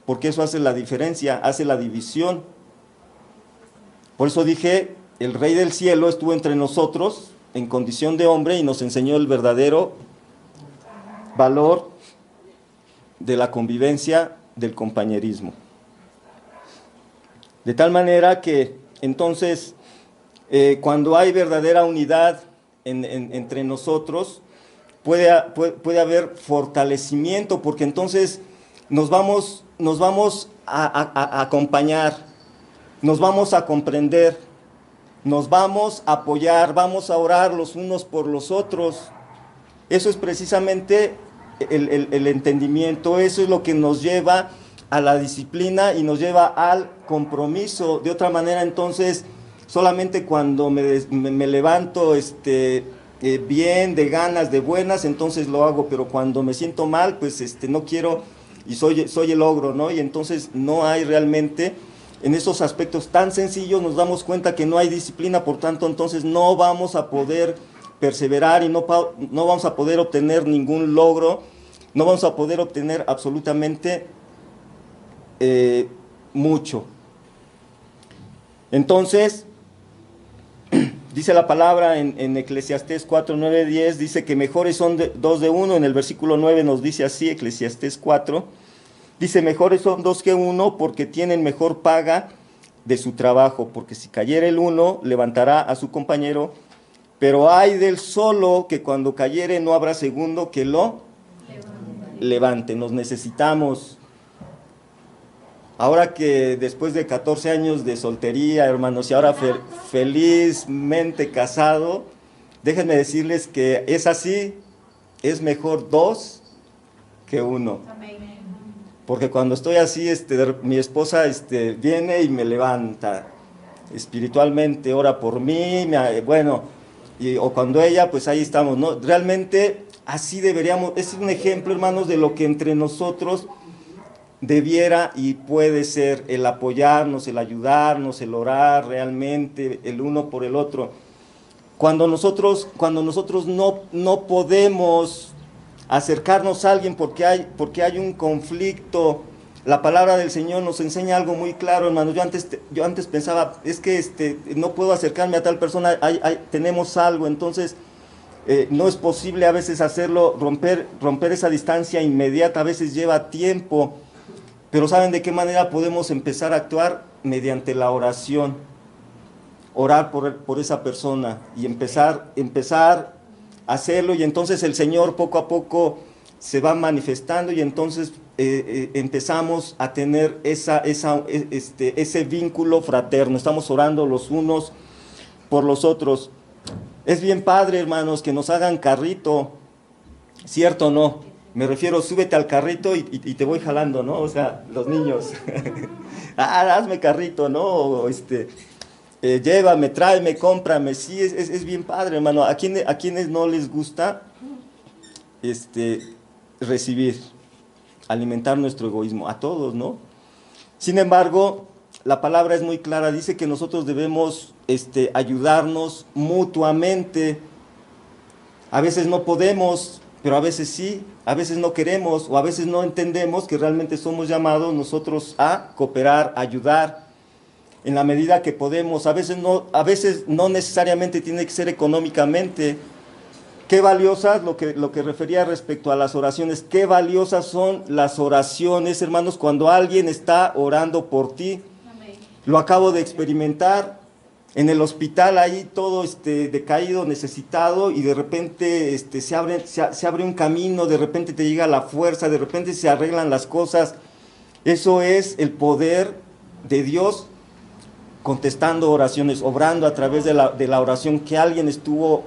porque eso hace la diferencia, hace la división. Por eso dije, el Rey del Cielo estuvo entre nosotros en condición de hombre y nos enseñó el verdadero valor de la convivencia, del compañerismo. De tal manera que entonces, cuando hay verdadera unidad entre nosotros, puede haber fortalecimiento, porque entonces nos vamos a acompañar, nos vamos a comprender, nos vamos a apoyar, vamos a orar los unos por los otros. Eso es precisamente el entendimiento, eso es lo que nos lleva a la disciplina y nos lleva al compromiso. De otra manera, entonces, solamente cuando me levanto bien, de ganas, de buenas, entonces lo hago, pero cuando me siento mal, pues no quiero y soy el ogro, ¿no? Y entonces no hay realmente, en esos aspectos tan sencillos nos damos cuenta que no hay disciplina, por tanto, entonces no vamos a poder perseverar y no vamos a poder obtener ningún logro, no vamos a poder obtener absolutamente mucho. Entonces, dice la palabra en Eclesiastés 4, 9, 10, dice que mejores son dos de uno. En el versículo 9 nos dice así, Eclesiastés 4, dice, mejores son dos que uno porque tienen mejor paga de su trabajo, porque si cayere el uno, levantará a su compañero, pero ay del solo, que cuando cayere no habrá segundo que lo levante. Nos necesitamos. Ahora que después de 14 años de soltería, hermanos, y ahora felizmente casado, déjenme decirles que es así, es mejor dos que uno. Porque cuando estoy así, mi esposa viene y me levanta espiritualmente, ora por mí, o cuando ella, pues ahí estamos, ¿no? Realmente así deberíamos, es un ejemplo, hermanos, de lo que entre nosotros debiera y puede ser el apoyarnos, el ayudarnos, el orar realmente el uno por el otro. Cuando nosotros no podemos acercarnos a alguien porque hay un conflicto, la palabra del Señor nos enseña algo muy claro, hermanos. Yo antes pensaba, es que no puedo acercarme a tal persona, tenemos algo, entonces no es posible a veces hacerlo, romper esa distancia inmediata, a veces lleva tiempo. Pero ¿saben de qué manera podemos empezar a actuar? Mediante la oración. Orar por esa persona y empezar a hacerlo, y entonces el Señor poco a poco se va manifestando y entonces empezamos a tener ese vínculo fraterno. Estamos orando los unos por los otros. Es bien padre, hermanos, que nos hagan carrito, ¿cierto o no? Me refiero, súbete al carrito y te voy jalando, ¿no? O sea, los niños. Hazme carrito, ¿no? Llévame, tráeme, cómprame. Sí, es bien padre, hermano. ¿A quienes no les gusta recibir, alimentar nuestro egoísmo? A todos, ¿no? Sin embargo, la palabra es muy clara. Dice que nosotros debemos ayudarnos mutuamente. A veces no podemos, pero a veces sí, a veces no queremos o a veces no entendemos que realmente somos llamados nosotros a cooperar, a ayudar en la medida que podemos. A veces no necesariamente tiene que ser económicamente. Qué valiosas, lo que refería respecto a las oraciones, qué valiosas son las oraciones, hermanos, cuando alguien está orando por ti. Amén. Lo acabo de experimentar. En el hospital ahí todo decaído, necesitado, y de repente se abre un camino, de repente te llega la fuerza, de repente se arreglan las cosas. Eso es el poder de Dios contestando oraciones, obrando a través de la oración, que alguien estuvo,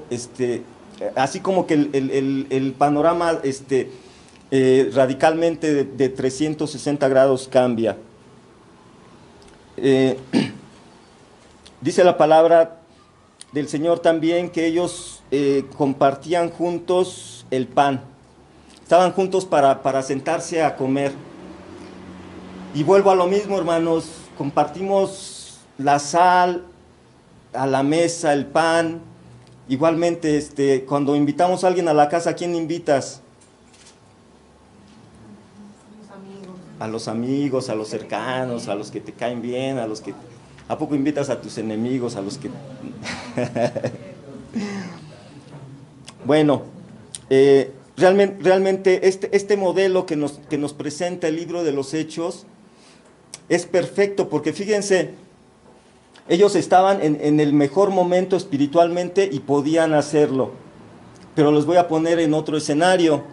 así como que el panorama radicalmente de 360 grados cambia. Dice la palabra del Señor también que ellos compartían juntos el pan. Estaban juntos para sentarse a comer. Y vuelvo a lo mismo, hermanos, compartimos la sal a la mesa, el pan. Igualmente, cuando invitamos a alguien a la casa, ¿a quién invitas? A los amigos, a los cercanos, a los que te caen bien, a los que... ¿A poco invitas a tus enemigos, a los que... Bueno, realmente este modelo que nos presenta el libro de los Hechos es perfecto, porque fíjense, ellos estaban en el mejor momento espiritualmente y podían hacerlo, pero los voy a poner en otro escenario.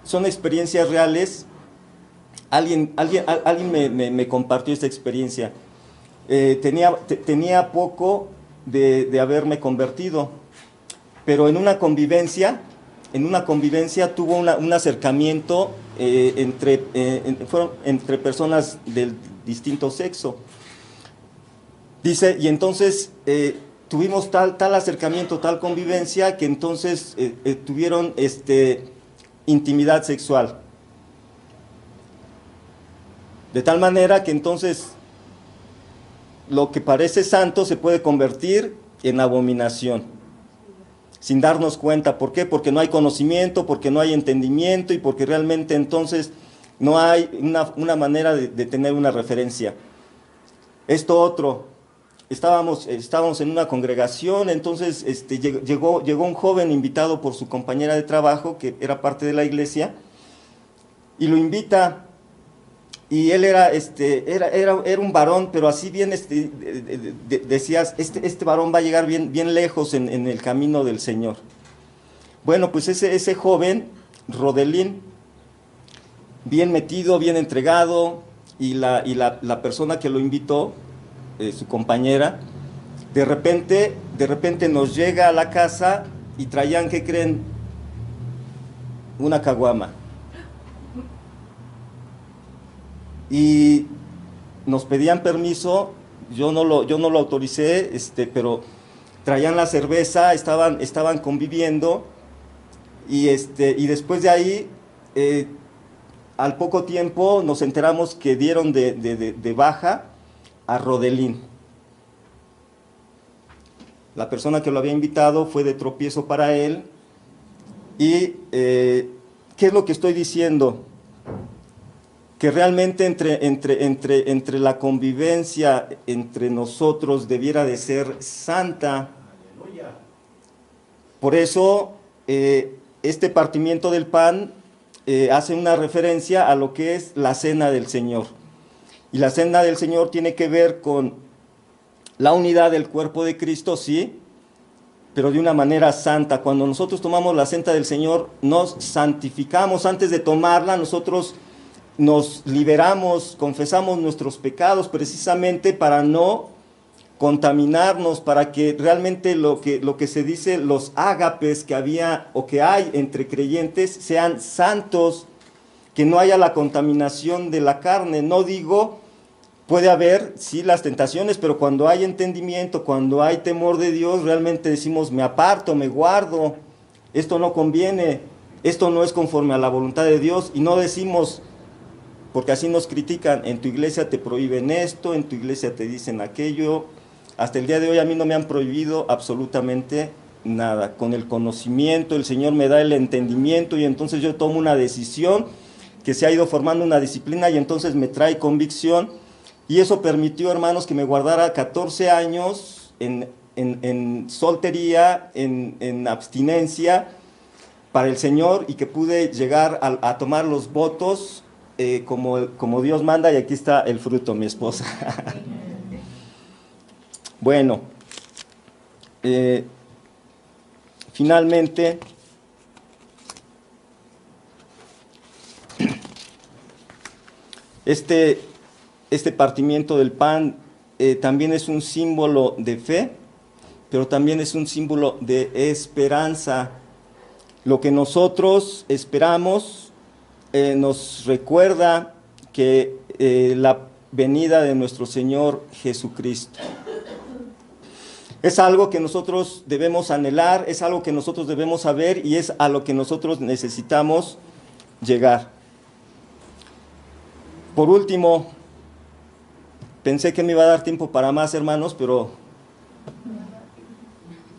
Son experiencias reales. Alguien me compartió esta experiencia. Tenía poco de haberme convertido, pero en una convivencia tuvo un acercamiento entre personas del distinto sexo. Dice, y entonces tuvimos tal acercamiento, tal convivencia, que entonces tuvieron intimidad sexual. De tal manera que entonces lo que parece santo se puede convertir en abominación, sin darnos cuenta. ¿Por qué? Porque no hay conocimiento, porque no hay entendimiento y porque realmente entonces no hay una manera de tener una referencia. Esto otro, estábamos en una congregación, entonces llegó un joven invitado por su compañera de trabajo, que era parte de la iglesia, y lo invita. Y él era un varón, pero así bien decías, este varón va a llegar bien lejos en el camino del Señor. Bueno, pues ese joven, Rodelín, bien metido, bien entregado, y la persona que lo invitó, su compañera, de repente nos llega a la casa y traían, ¿qué creen? Una caguama. Y nos pedían permiso, yo no lo autoricé, pero traían la cerveza, estaban conviviendo, y después de ahí, al poco tiempo nos enteramos que dieron de baja a Rodelín. La persona que lo había invitado fue de tropiezo para él. Y ¿qué es lo que estoy diciendo? Que realmente entre la convivencia entre nosotros debiera de ser santa. Por eso este partimiento del pan hace una referencia a lo que es la cena del Señor. Y la cena del Señor tiene que ver con la unidad del cuerpo de Cristo, sí, pero de una manera santa. Cuando nosotros tomamos la cena del Señor, nos santificamos. Antes de tomarla, nosotros nos liberamos, confesamos nuestros pecados precisamente para no contaminarnos, para que realmente lo que se dice, los ágapes que había o que hay entre creyentes sean santos, que no haya la contaminación de la carne. No digo, puede haber, sí, las tentaciones, pero cuando hay entendimiento, cuando hay temor de Dios, realmente decimos, me aparto, me guardo, esto no conviene, esto no es conforme a la voluntad de Dios, y no decimos, porque así nos critican, en tu iglesia te prohíben esto, en tu iglesia te dicen aquello. Hasta el día de hoy a mí no me han prohibido absolutamente nada. Con el conocimiento, el Señor me da el entendimiento y entonces yo tomo una decisión que se ha ido formando una disciplina y entonces me trae convicción. Y eso permitió, hermanos, que me guardara 14 años en soltería, en abstinencia para el Señor, y que pude llegar a tomar los votos como Dios manda, y aquí está el fruto, mi esposa. Bueno, finalmente, este partimiento del pan también es un símbolo de fe, pero también es un símbolo de esperanza. Lo que nosotros esperamos nos recuerda que la venida de nuestro Señor Jesucristo. Es algo que nosotros debemos anhelar, es algo que nosotros debemos saber y es a lo que nosotros necesitamos llegar. Por último, pensé que me iba a dar tiempo para más, hermanos, pero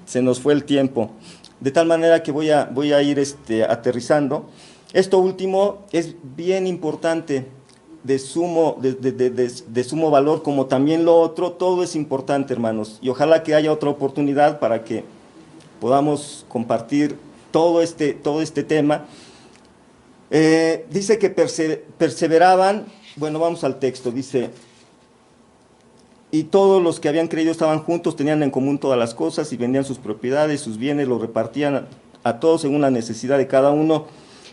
se nos fue el tiempo. De tal manera que voy a ir aterrizando. Esto último es bien importante, de sumo valor, como también lo otro. Todo es importante, hermanos. Y ojalá que haya otra oportunidad para que podamos compartir todo este tema. Dice que perseveraban. Bueno, vamos al texto. Dice: y todos los que habían creído estaban juntos, tenían en común todas las cosas y vendían sus propiedades, sus bienes, los repartían a todos según la necesidad de cada uno,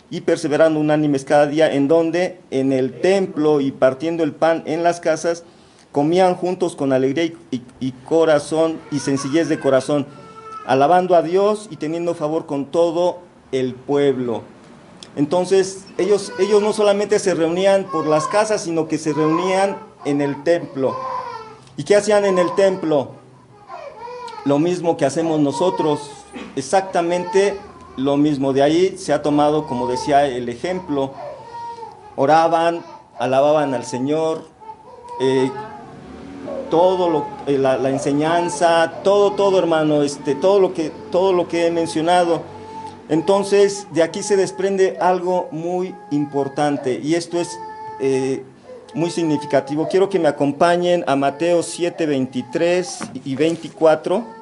y perseverando unánimes cada día, en donde en el templo y partiendo el pan en las casas, comían juntos con alegría y corazón y sencillez de corazón, alabando a Dios y teniendo favor con todo el pueblo. Entonces ellos no solamente se reunían por las casas, sino que se reunían en el templo. ¿Y qué hacían en el templo? Lo mismo que hacemos nosotros, exactamente lo mismo. De ahí se ha tomado, como decía, el ejemplo. Oraban, alababan al Señor, la enseñanza, todo, hermano, todo lo que he mencionado. Entonces, de aquí se desprende algo muy importante, y esto es muy significativo. Quiero que me acompañen a Mateo 7, 23 y 24.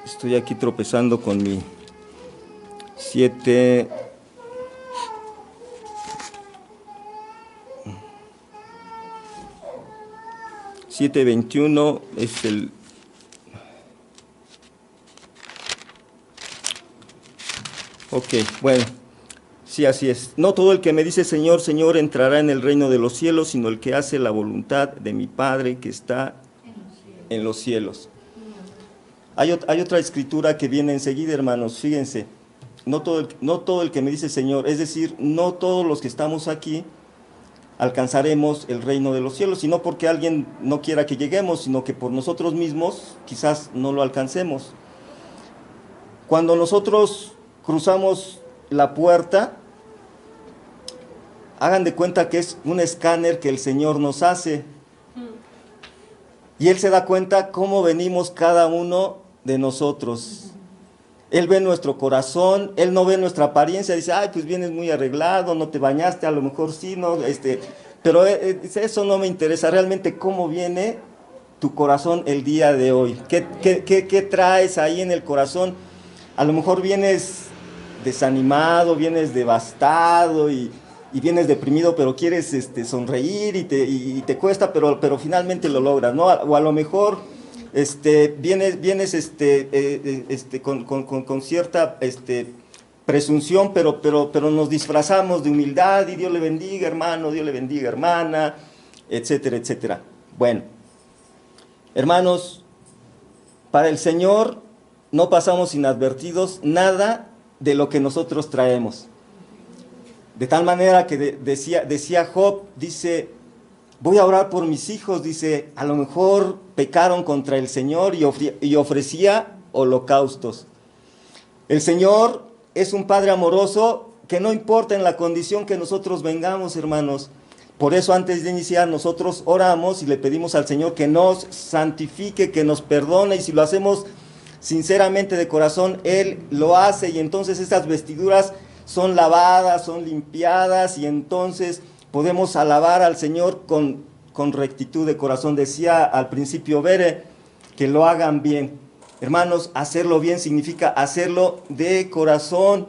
Estoy aquí tropezando con mi 7:21 es el... Ok, bueno, sí, así es. No todo el que me dice Señor, Señor entrará en el reino de los cielos, sino el que hace la voluntad de mi Padre que está en los cielos. Hay otra escritura que viene enseguida, hermanos, fíjense. No todo el que me dice Señor, es decir, no todos los que estamos aquí alcanzaremos el reino de los cielos, sino porque alguien no quiera que lleguemos, sino que por nosotros mismos quizás no lo alcancemos. Cuando nosotros cruzamos la puerta, hagan de cuenta que es un escáner que el Señor nos hace. Y Él se da cuenta cómo venimos cada uno de nosotros. Él ve nuestro corazón, Él no ve nuestra apariencia, dice, ay, pues vienes muy arreglado, no te bañaste, a lo mejor sí, no, pero eso no me interesa, realmente cómo viene tu corazón el día de hoy. ¿Qué traes ahí en el corazón? A lo mejor vienes desanimado, vienes devastado y vienes deprimido, pero quieres sonreír y te cuesta, pero finalmente lo logras, ¿no? O a lo mejor vienes con cierta presunción, pero nos disfrazamos de humildad, y Dios le bendiga, hermano, Dios le bendiga, hermana, etcétera, etcétera. Bueno, hermanos, para el Señor no pasamos inadvertidos nada de lo que nosotros traemos. De tal manera que decía Job, dice, voy a orar por mis hijos, dice, a lo mejor pecaron contra el Señor, y ofrecía holocaustos. El Señor es un Padre amoroso que no importa en la condición que nosotros vengamos, hermanos. Por eso antes de iniciar nosotros oramos y le pedimos al Señor que nos santifique, que nos perdone, y si lo hacemos sinceramente de corazón, Él lo hace, y entonces estas vestiduras son lavadas, son limpiadas, y entonces podemos alabar al Señor con rectitud de corazón. Decía al principio Bere, que lo hagan bien. Hermanos, hacerlo bien significa hacerlo de corazón.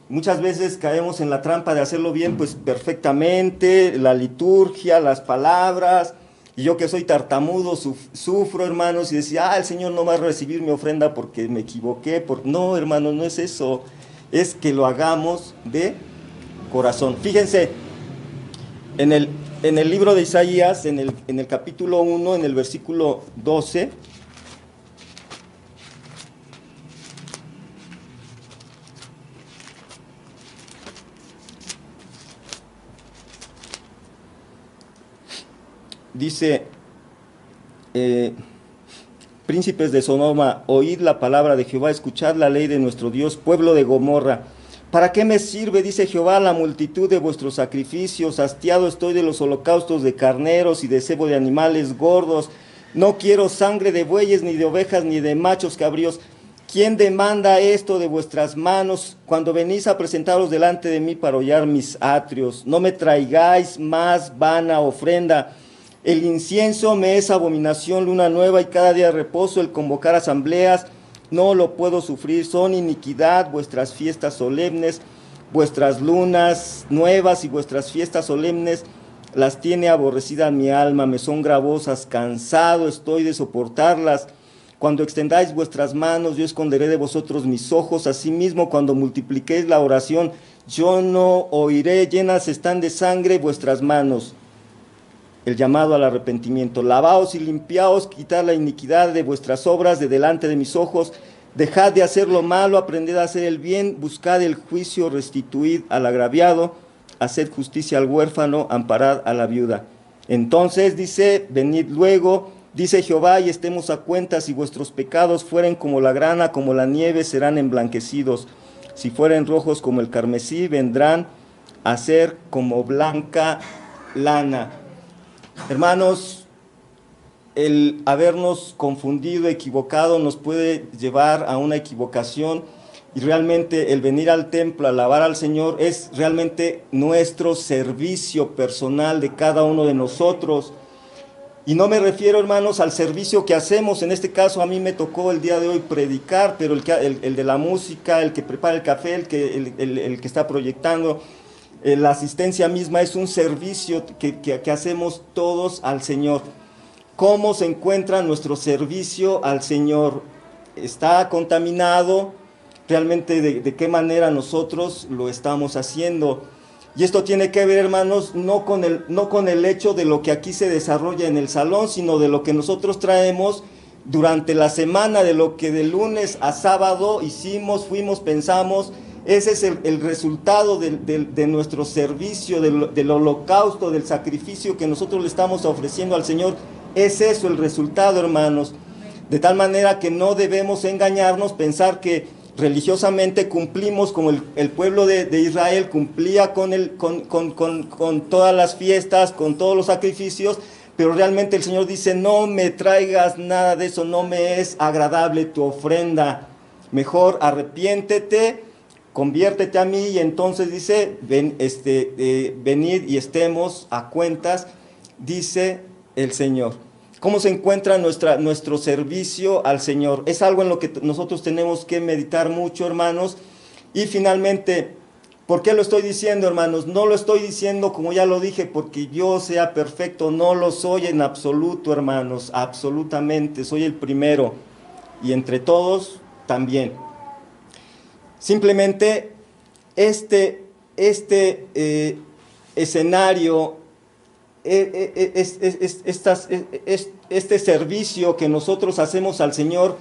Muchas veces caemos en la trampa de hacerlo bien, pues perfectamente, la liturgia, las palabras, Y yo que soy tartamudo, sufro, hermanos, y decía, el Señor no va a recibir mi ofrenda porque me equivoqué. No, hermanos, no es eso. Es que lo hagamos de corazón. Fíjense, en el libro de Isaías, en el capítulo 1, en el versículo 12, dice, príncipes de Sodoma, oíd la palabra de Jehová, escuchad la ley de nuestro Dios, pueblo de Gomorra. ¿Para qué me sirve, dice Jehová, la multitud de vuestros sacrificios? Hastiado estoy de los holocaustos de carneros y de cebo de animales gordos. No quiero sangre de bueyes, ni de ovejas, ni de machos cabríos. ¿Quién demanda esto de vuestras manos cuando venís a presentaros delante de mí para hollar mis atrios? No me traigáis más vana ofrenda. El incienso me es abominación, luna nueva y cada día reposo, el convocar asambleas. No lo puedo sufrir, son iniquidad vuestras fiestas solemnes, vuestras lunas nuevas y vuestras fiestas solemnes, las tiene aborrecida mi alma, me son gravosas, cansado estoy de soportarlas. Cuando extendáis vuestras manos, yo esconderé de vosotros mis ojos, asimismo cuando multipliquéis la oración, yo no oiré, llenas están de sangre vuestras manos. El llamado al arrepentimiento, lavaos y limpiaos, quitad la iniquidad de vuestras obras de delante de mis ojos, dejad de hacer lo malo, aprended a hacer el bien, buscad el juicio, restituid al agraviado, haced justicia al huérfano, amparad a la viuda. Entonces dice, venid luego, dice Jehová, y estemos a cuenta, si vuestros pecados fueren como la grana, como la nieve, serán emblanquecidos, si fueren rojos como el carmesí, vendrán a ser como blanca lana. Hermanos, el habernos confundido, equivocado, nos puede llevar a una equivocación, y realmente el venir al templo, a alabar al Señor, es realmente nuestro servicio personal de cada uno de nosotros. Y no me refiero, hermanos, al servicio que hacemos. En este caso a mí me tocó el día de hoy predicar, pero el de la música, el que prepara el café, el que está proyectando, la asistencia misma es un servicio que hacemos todos al Señor. ¿Cómo se encuentra nuestro servicio al Señor? ¿Está contaminado? ¿Realmente de qué manera nosotros lo estamos haciendo? Y esto tiene que ver, hermanos, no con el hecho de lo que aquí se desarrolla en el salón, sino de lo que nosotros traemos durante la semana, de lo que de lunes a sábado hicimos, fuimos, pensamos. Ese es el resultado de nuestro servicio, del holocausto, del sacrificio que nosotros le estamos ofreciendo al Señor. Es eso el resultado, hermanos. De tal manera que no debemos engañarnos, pensar que religiosamente cumplimos como el pueblo de Israel cumplía con todas las fiestas, con todos los sacrificios, pero realmente el Señor dice, no me traigas nada de eso, no me es agradable tu ofrenda. Mejor arrepiéntete, conviértete a mí, y entonces dice, venid y estemos a cuentas, dice el Señor. ¿Cómo se encuentra nuestro servicio al Señor? Es algo en lo que nosotros tenemos que meditar mucho, hermanos. Y finalmente, ¿por qué lo estoy diciendo, hermanos? No lo estoy diciendo, como ya lo dije, porque yo sea perfecto. No lo soy en absoluto, hermanos, absolutamente. Soy el primero, y entre todos también. Simplemente este escenario, este servicio que nosotros hacemos al Señor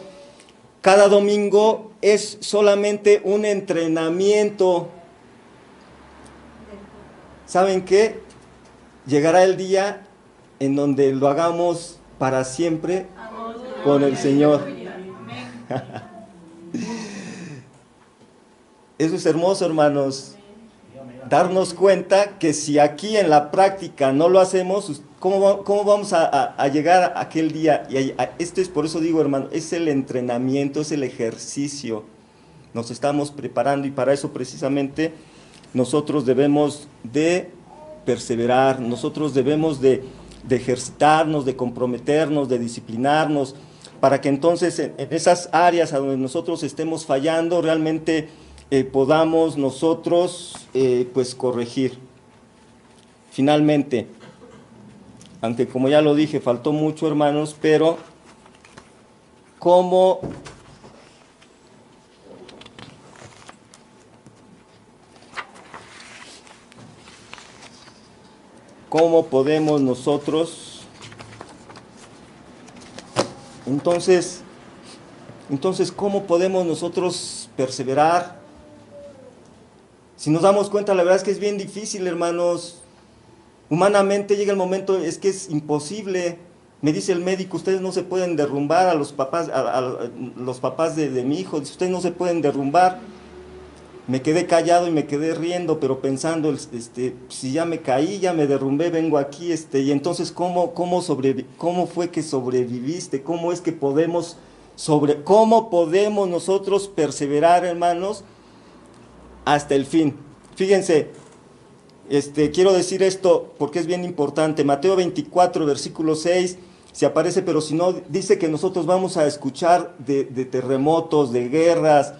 cada domingo es solamente un entrenamiento. ¿Saben qué? Llegará el día en donde lo hagamos para siempre con el Señor. Eso es hermoso, hermanos. Darnos cuenta que si aquí en la práctica no lo hacemos, ¿cómo vamos a llegar a aquel día? Y esto es, por eso digo, hermano, es el entrenamiento, es el ejercicio. Nos estamos preparando, y para eso precisamente nosotros debemos de perseverar, nosotros debemos de ejercitarnos, de comprometernos, de disciplinarnos, para que entonces en esas áreas a donde nosotros estemos fallando, realmente podamos nosotros pues corregir. Finalmente, aunque como ya lo dije, faltó mucho, hermanos, pero ¿cómo podemos nosotros, entonces, cómo podemos nosotros perseverar? Si nos damos cuenta, la verdad es que es bien difícil, hermanos. Humanamente llega el momento, es que es imposible. Me dice el médico, ustedes no se pueden derrumbar, a los papás, los papás de mi hijo, ustedes no se pueden derrumbar. Me quedé callado y me quedé riendo, pero pensando, si ya me caí, ya me derrumbé, vengo aquí, y entonces, ¿cómo fue que sobreviviste? ¿Cómo es que cómo podemos nosotros perseverar, hermanos, hasta el fin? Fíjense, quiero decir esto porque es bien importante. Mateo 24, versículo 6, se aparece, pero si no, dice que nosotros vamos a escuchar de terremotos, de guerras.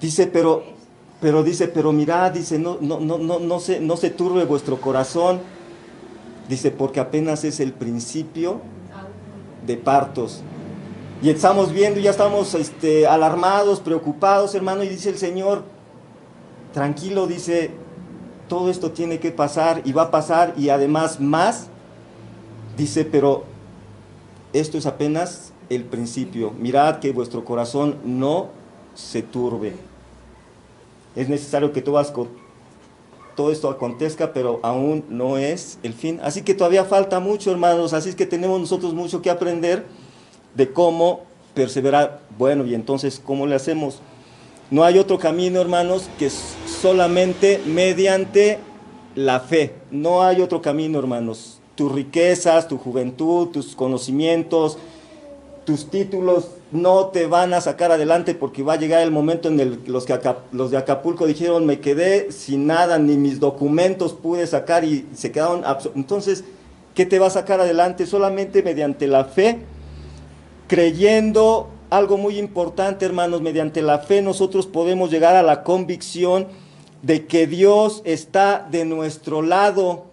Dice, pero mirad, dice, no se turbe vuestro corazón. Dice, porque apenas es el principio de partos. Y estamos viendo, ya estamos alarmados, preocupados, hermano, y dice el Señor, tranquilo, dice, todo esto tiene que pasar y va a pasar, y además más, dice, pero esto es apenas el principio. Mirad que vuestro corazón no se turbe. Es necesario que todo esto acontezca, pero aún no es el fin. Así que todavía falta mucho, hermanos. Así es que tenemos nosotros mucho que aprender de cómo perseverar. Bueno, y entonces, ¿cómo le hacemos? No hay otro camino, hermanos, que solamente mediante la fe. No hay otro camino, hermanos. Tus riquezas, tu juventud, tus conocimientos, tus títulos no te van a sacar adelante, porque va a llegar el momento en el que los de Acapulco dijeron, me quedé sin nada, ni mis documentos pude sacar, y se quedaron. Entonces, ¿qué te va a sacar adelante? Solamente mediante la fe, creyendo. Algo muy importante, hermanos, mediante la fe nosotros podemos llegar a la convicción de que Dios está de nuestro lado,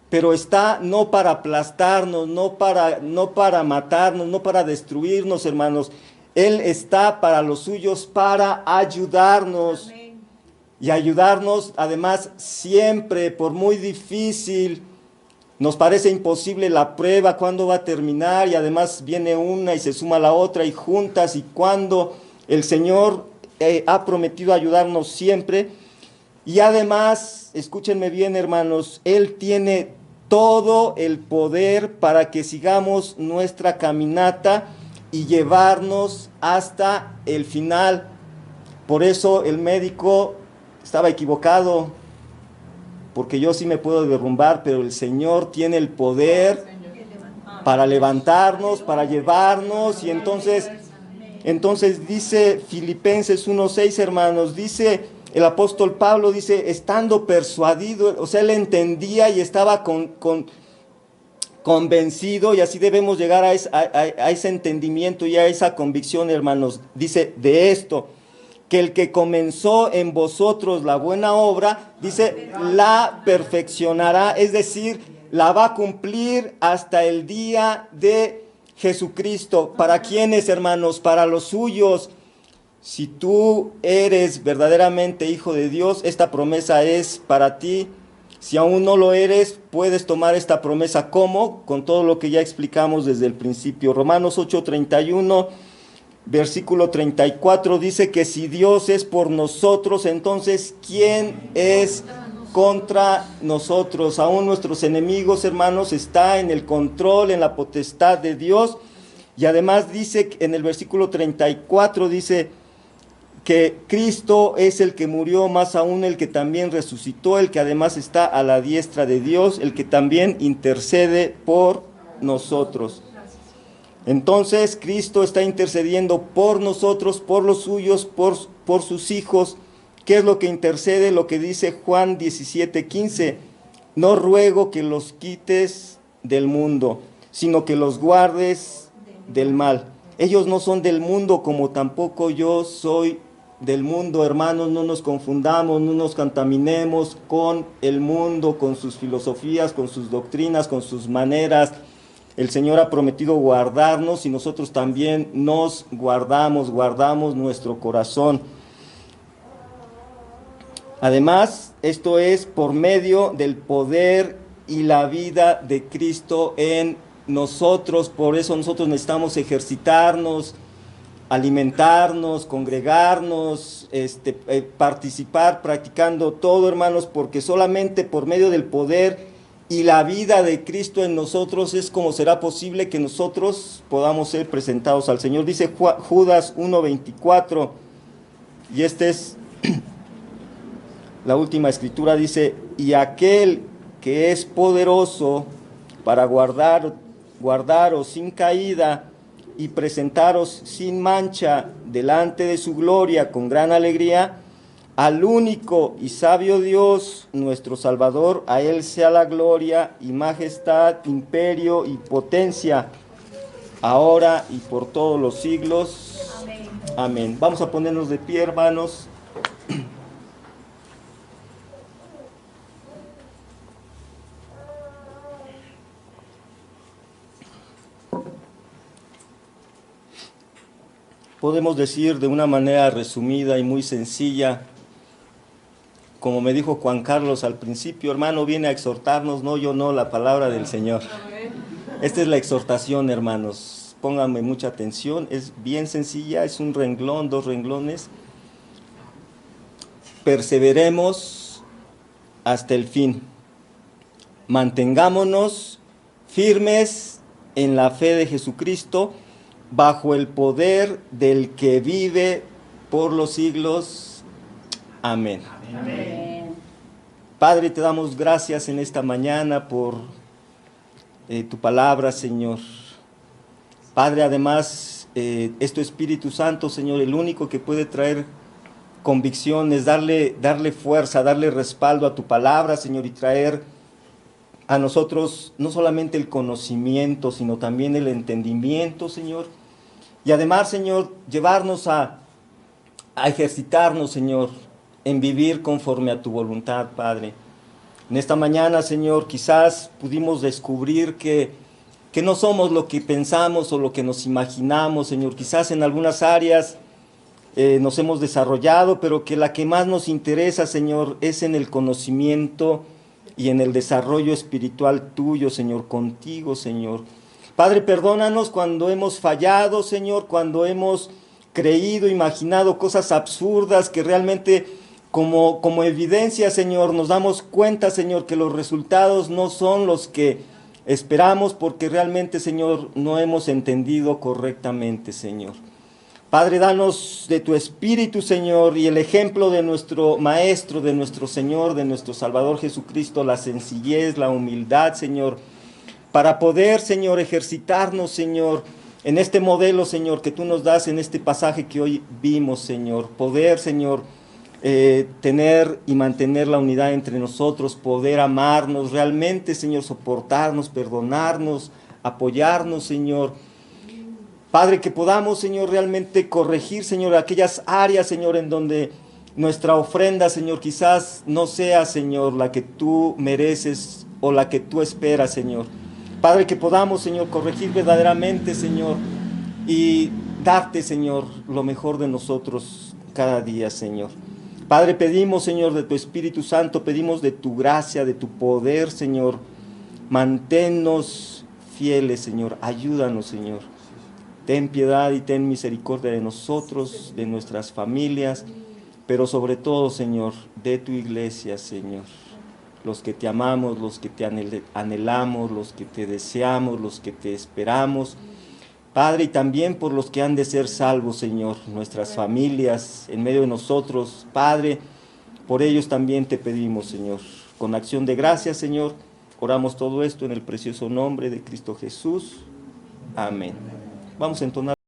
pero está no para aplastarnos, no para matarnos, no para destruirnos, hermanos. Él está para los suyos, para ayudarnos. Y ayudarnos, además, siempre, por muy difícil, nos parece imposible la prueba, cuándo va a terminar, y además viene una y se suma la otra, y juntas, y cuando el Señor ha prometido ayudarnos siempre. Y además, escúchenme bien, hermanos, Él tiene todo el poder para que sigamos nuestra caminata y llevarnos hasta el final. Por eso el médico estaba equivocado, porque yo sí me puedo derrumbar, pero el Señor tiene el poder para levantarnos, para llevarnos. Y entonces dice Filipenses 1:6, hermanos, dice el apóstol Pablo, dice, estando persuadido, o sea, él entendía y estaba convencido, y así debemos llegar a ese entendimiento y a esa convicción, hermanos. Dice, de esto, que el que comenzó en vosotros la buena obra, dice, la perfeccionará, es decir, la va a cumplir hasta el día de Jesucristo. ¿Para quiénes, hermanos? Para los suyos. Si tú eres verdaderamente hijo de Dios, esta promesa es para ti. Si aún no lo eres, puedes tomar esta promesa. ¿Cómo? Con todo lo que ya explicamos desde el principio. Romanos 8:31, versículo 34, dice que si Dios es por nosotros, entonces ¿quién es contra nosotros? Aún nuestros enemigos, hermanos, está en el control, en la potestad de Dios. Y además dice en el versículo 34, dice que Cristo es el que murió, más aún el que también resucitó, el que además está a la diestra de Dios, el que también intercede por nosotros. Entonces Cristo está intercediendo por nosotros, por los suyos, por sus hijos. ¿Qué es lo que intercede? Lo que dice Juan 17:15. No ruego que los quites del mundo, sino que los guardes del mal. Ellos no son del mundo, como tampoco yo soy del mundo, hermanos, no nos confundamos, no nos contaminemos con el mundo, con sus filosofías, con sus doctrinas, con sus maneras. El Señor ha prometido guardarnos y nosotros también nos guardamos nuestro corazón. Además, esto es por medio del poder y la vida de Cristo en nosotros. Por eso nosotros necesitamos ejercitarnos, alimentarnos, congregarnos, participar, practicando todo, hermanos, porque solamente por medio del poder y la vida de Cristo en nosotros es como será posible que nosotros podamos ser presentados al Señor. Dice Judas 1:24, y esta es la última escritura, dice: y aquel que es poderoso para guardaros sin caída y presentaros sin mancha delante de su gloria con gran alegría, al único y sabio Dios, nuestro Salvador, a Él sea la gloria y majestad, imperio y potencia, ahora y por todos los siglos. Amén. Amén. Vamos a ponernos de pie, hermanos. Podemos decir de una manera resumida y muy sencilla, como me dijo Juan Carlos al principio: hermano, viene a exhortarnos, no yo, no, la palabra del Señor. Esta es la exhortación, hermanos. Pónganme mucha atención, es bien sencilla, es un renglón, 2 renglones. Perseveremos hasta el fin. Mantengámonos firmes en la fe de Jesucristo, bajo el poder del que vive por los siglos. Amén. Amén. Padre, te damos gracias en esta mañana por tu palabra, Señor. Padre, además, es tu Espíritu Santo, Señor, el único que puede traer convicciones, darle fuerza, darle respaldo a tu palabra, Señor, y traer a nosotros no solamente el conocimiento, sino también el entendimiento, Señor. Y además, Señor, llevarnos a ejercitarnos, Señor, en vivir conforme a tu voluntad, Padre. En esta mañana, Señor, quizás pudimos descubrir que no somos lo que pensamos o lo que nos imaginamos, Señor. Quizás en algunas áreas nos hemos desarrollado, pero que la que más nos interesa, Señor, es en el conocimiento y en el desarrollo espiritual tuyo, Señor, contigo, Señor. Padre, perdónanos cuando hemos fallado, Señor, cuando hemos creído, imaginado cosas absurdas que realmente como evidencia, Señor, nos damos cuenta, Señor, que los resultados no son los que esperamos, porque realmente, Señor, no hemos entendido correctamente, Señor. Padre, danos de tu Espíritu, Señor, y el ejemplo de nuestro Maestro, de nuestro Señor, de nuestro Salvador Jesucristo, la sencillez, la humildad, Señor, para poder, Señor, ejercitarnos, Señor, en este modelo, Señor, que tú nos das en este pasaje que hoy vimos, Señor. Poder, Señor, tener y mantener la unidad entre nosotros, poder amarnos realmente, Señor, soportarnos, perdonarnos, apoyarnos, Señor. Padre, que podamos, Señor, realmente corregir, Señor, aquellas áreas, Señor, en donde nuestra ofrenda, Señor, quizás no sea, Señor, la que tú mereces o la que tú esperas, Señor. Padre, que podamos, Señor, corregir verdaderamente, Señor, y darte, Señor, lo mejor de nosotros cada día, Señor. Padre, pedimos, Señor, de tu Espíritu Santo, pedimos de tu gracia, de tu poder, Señor. Manténnos fieles, Señor. Ayúdanos, Señor. Ten piedad y ten misericordia de nosotros, de nuestras familias, pero sobre todo, Señor, de tu iglesia, Señor. Los que te amamos, los que te anhelamos, los que te deseamos, los que te esperamos. Padre, y también por los que han de ser salvos, Señor, nuestras familias, en medio de nosotros. Padre, por ellos también te pedimos, Señor. Con acción de gracias, Señor, oramos todo esto en el precioso nombre de Cristo Jesús. Amén. Vamos a entonar.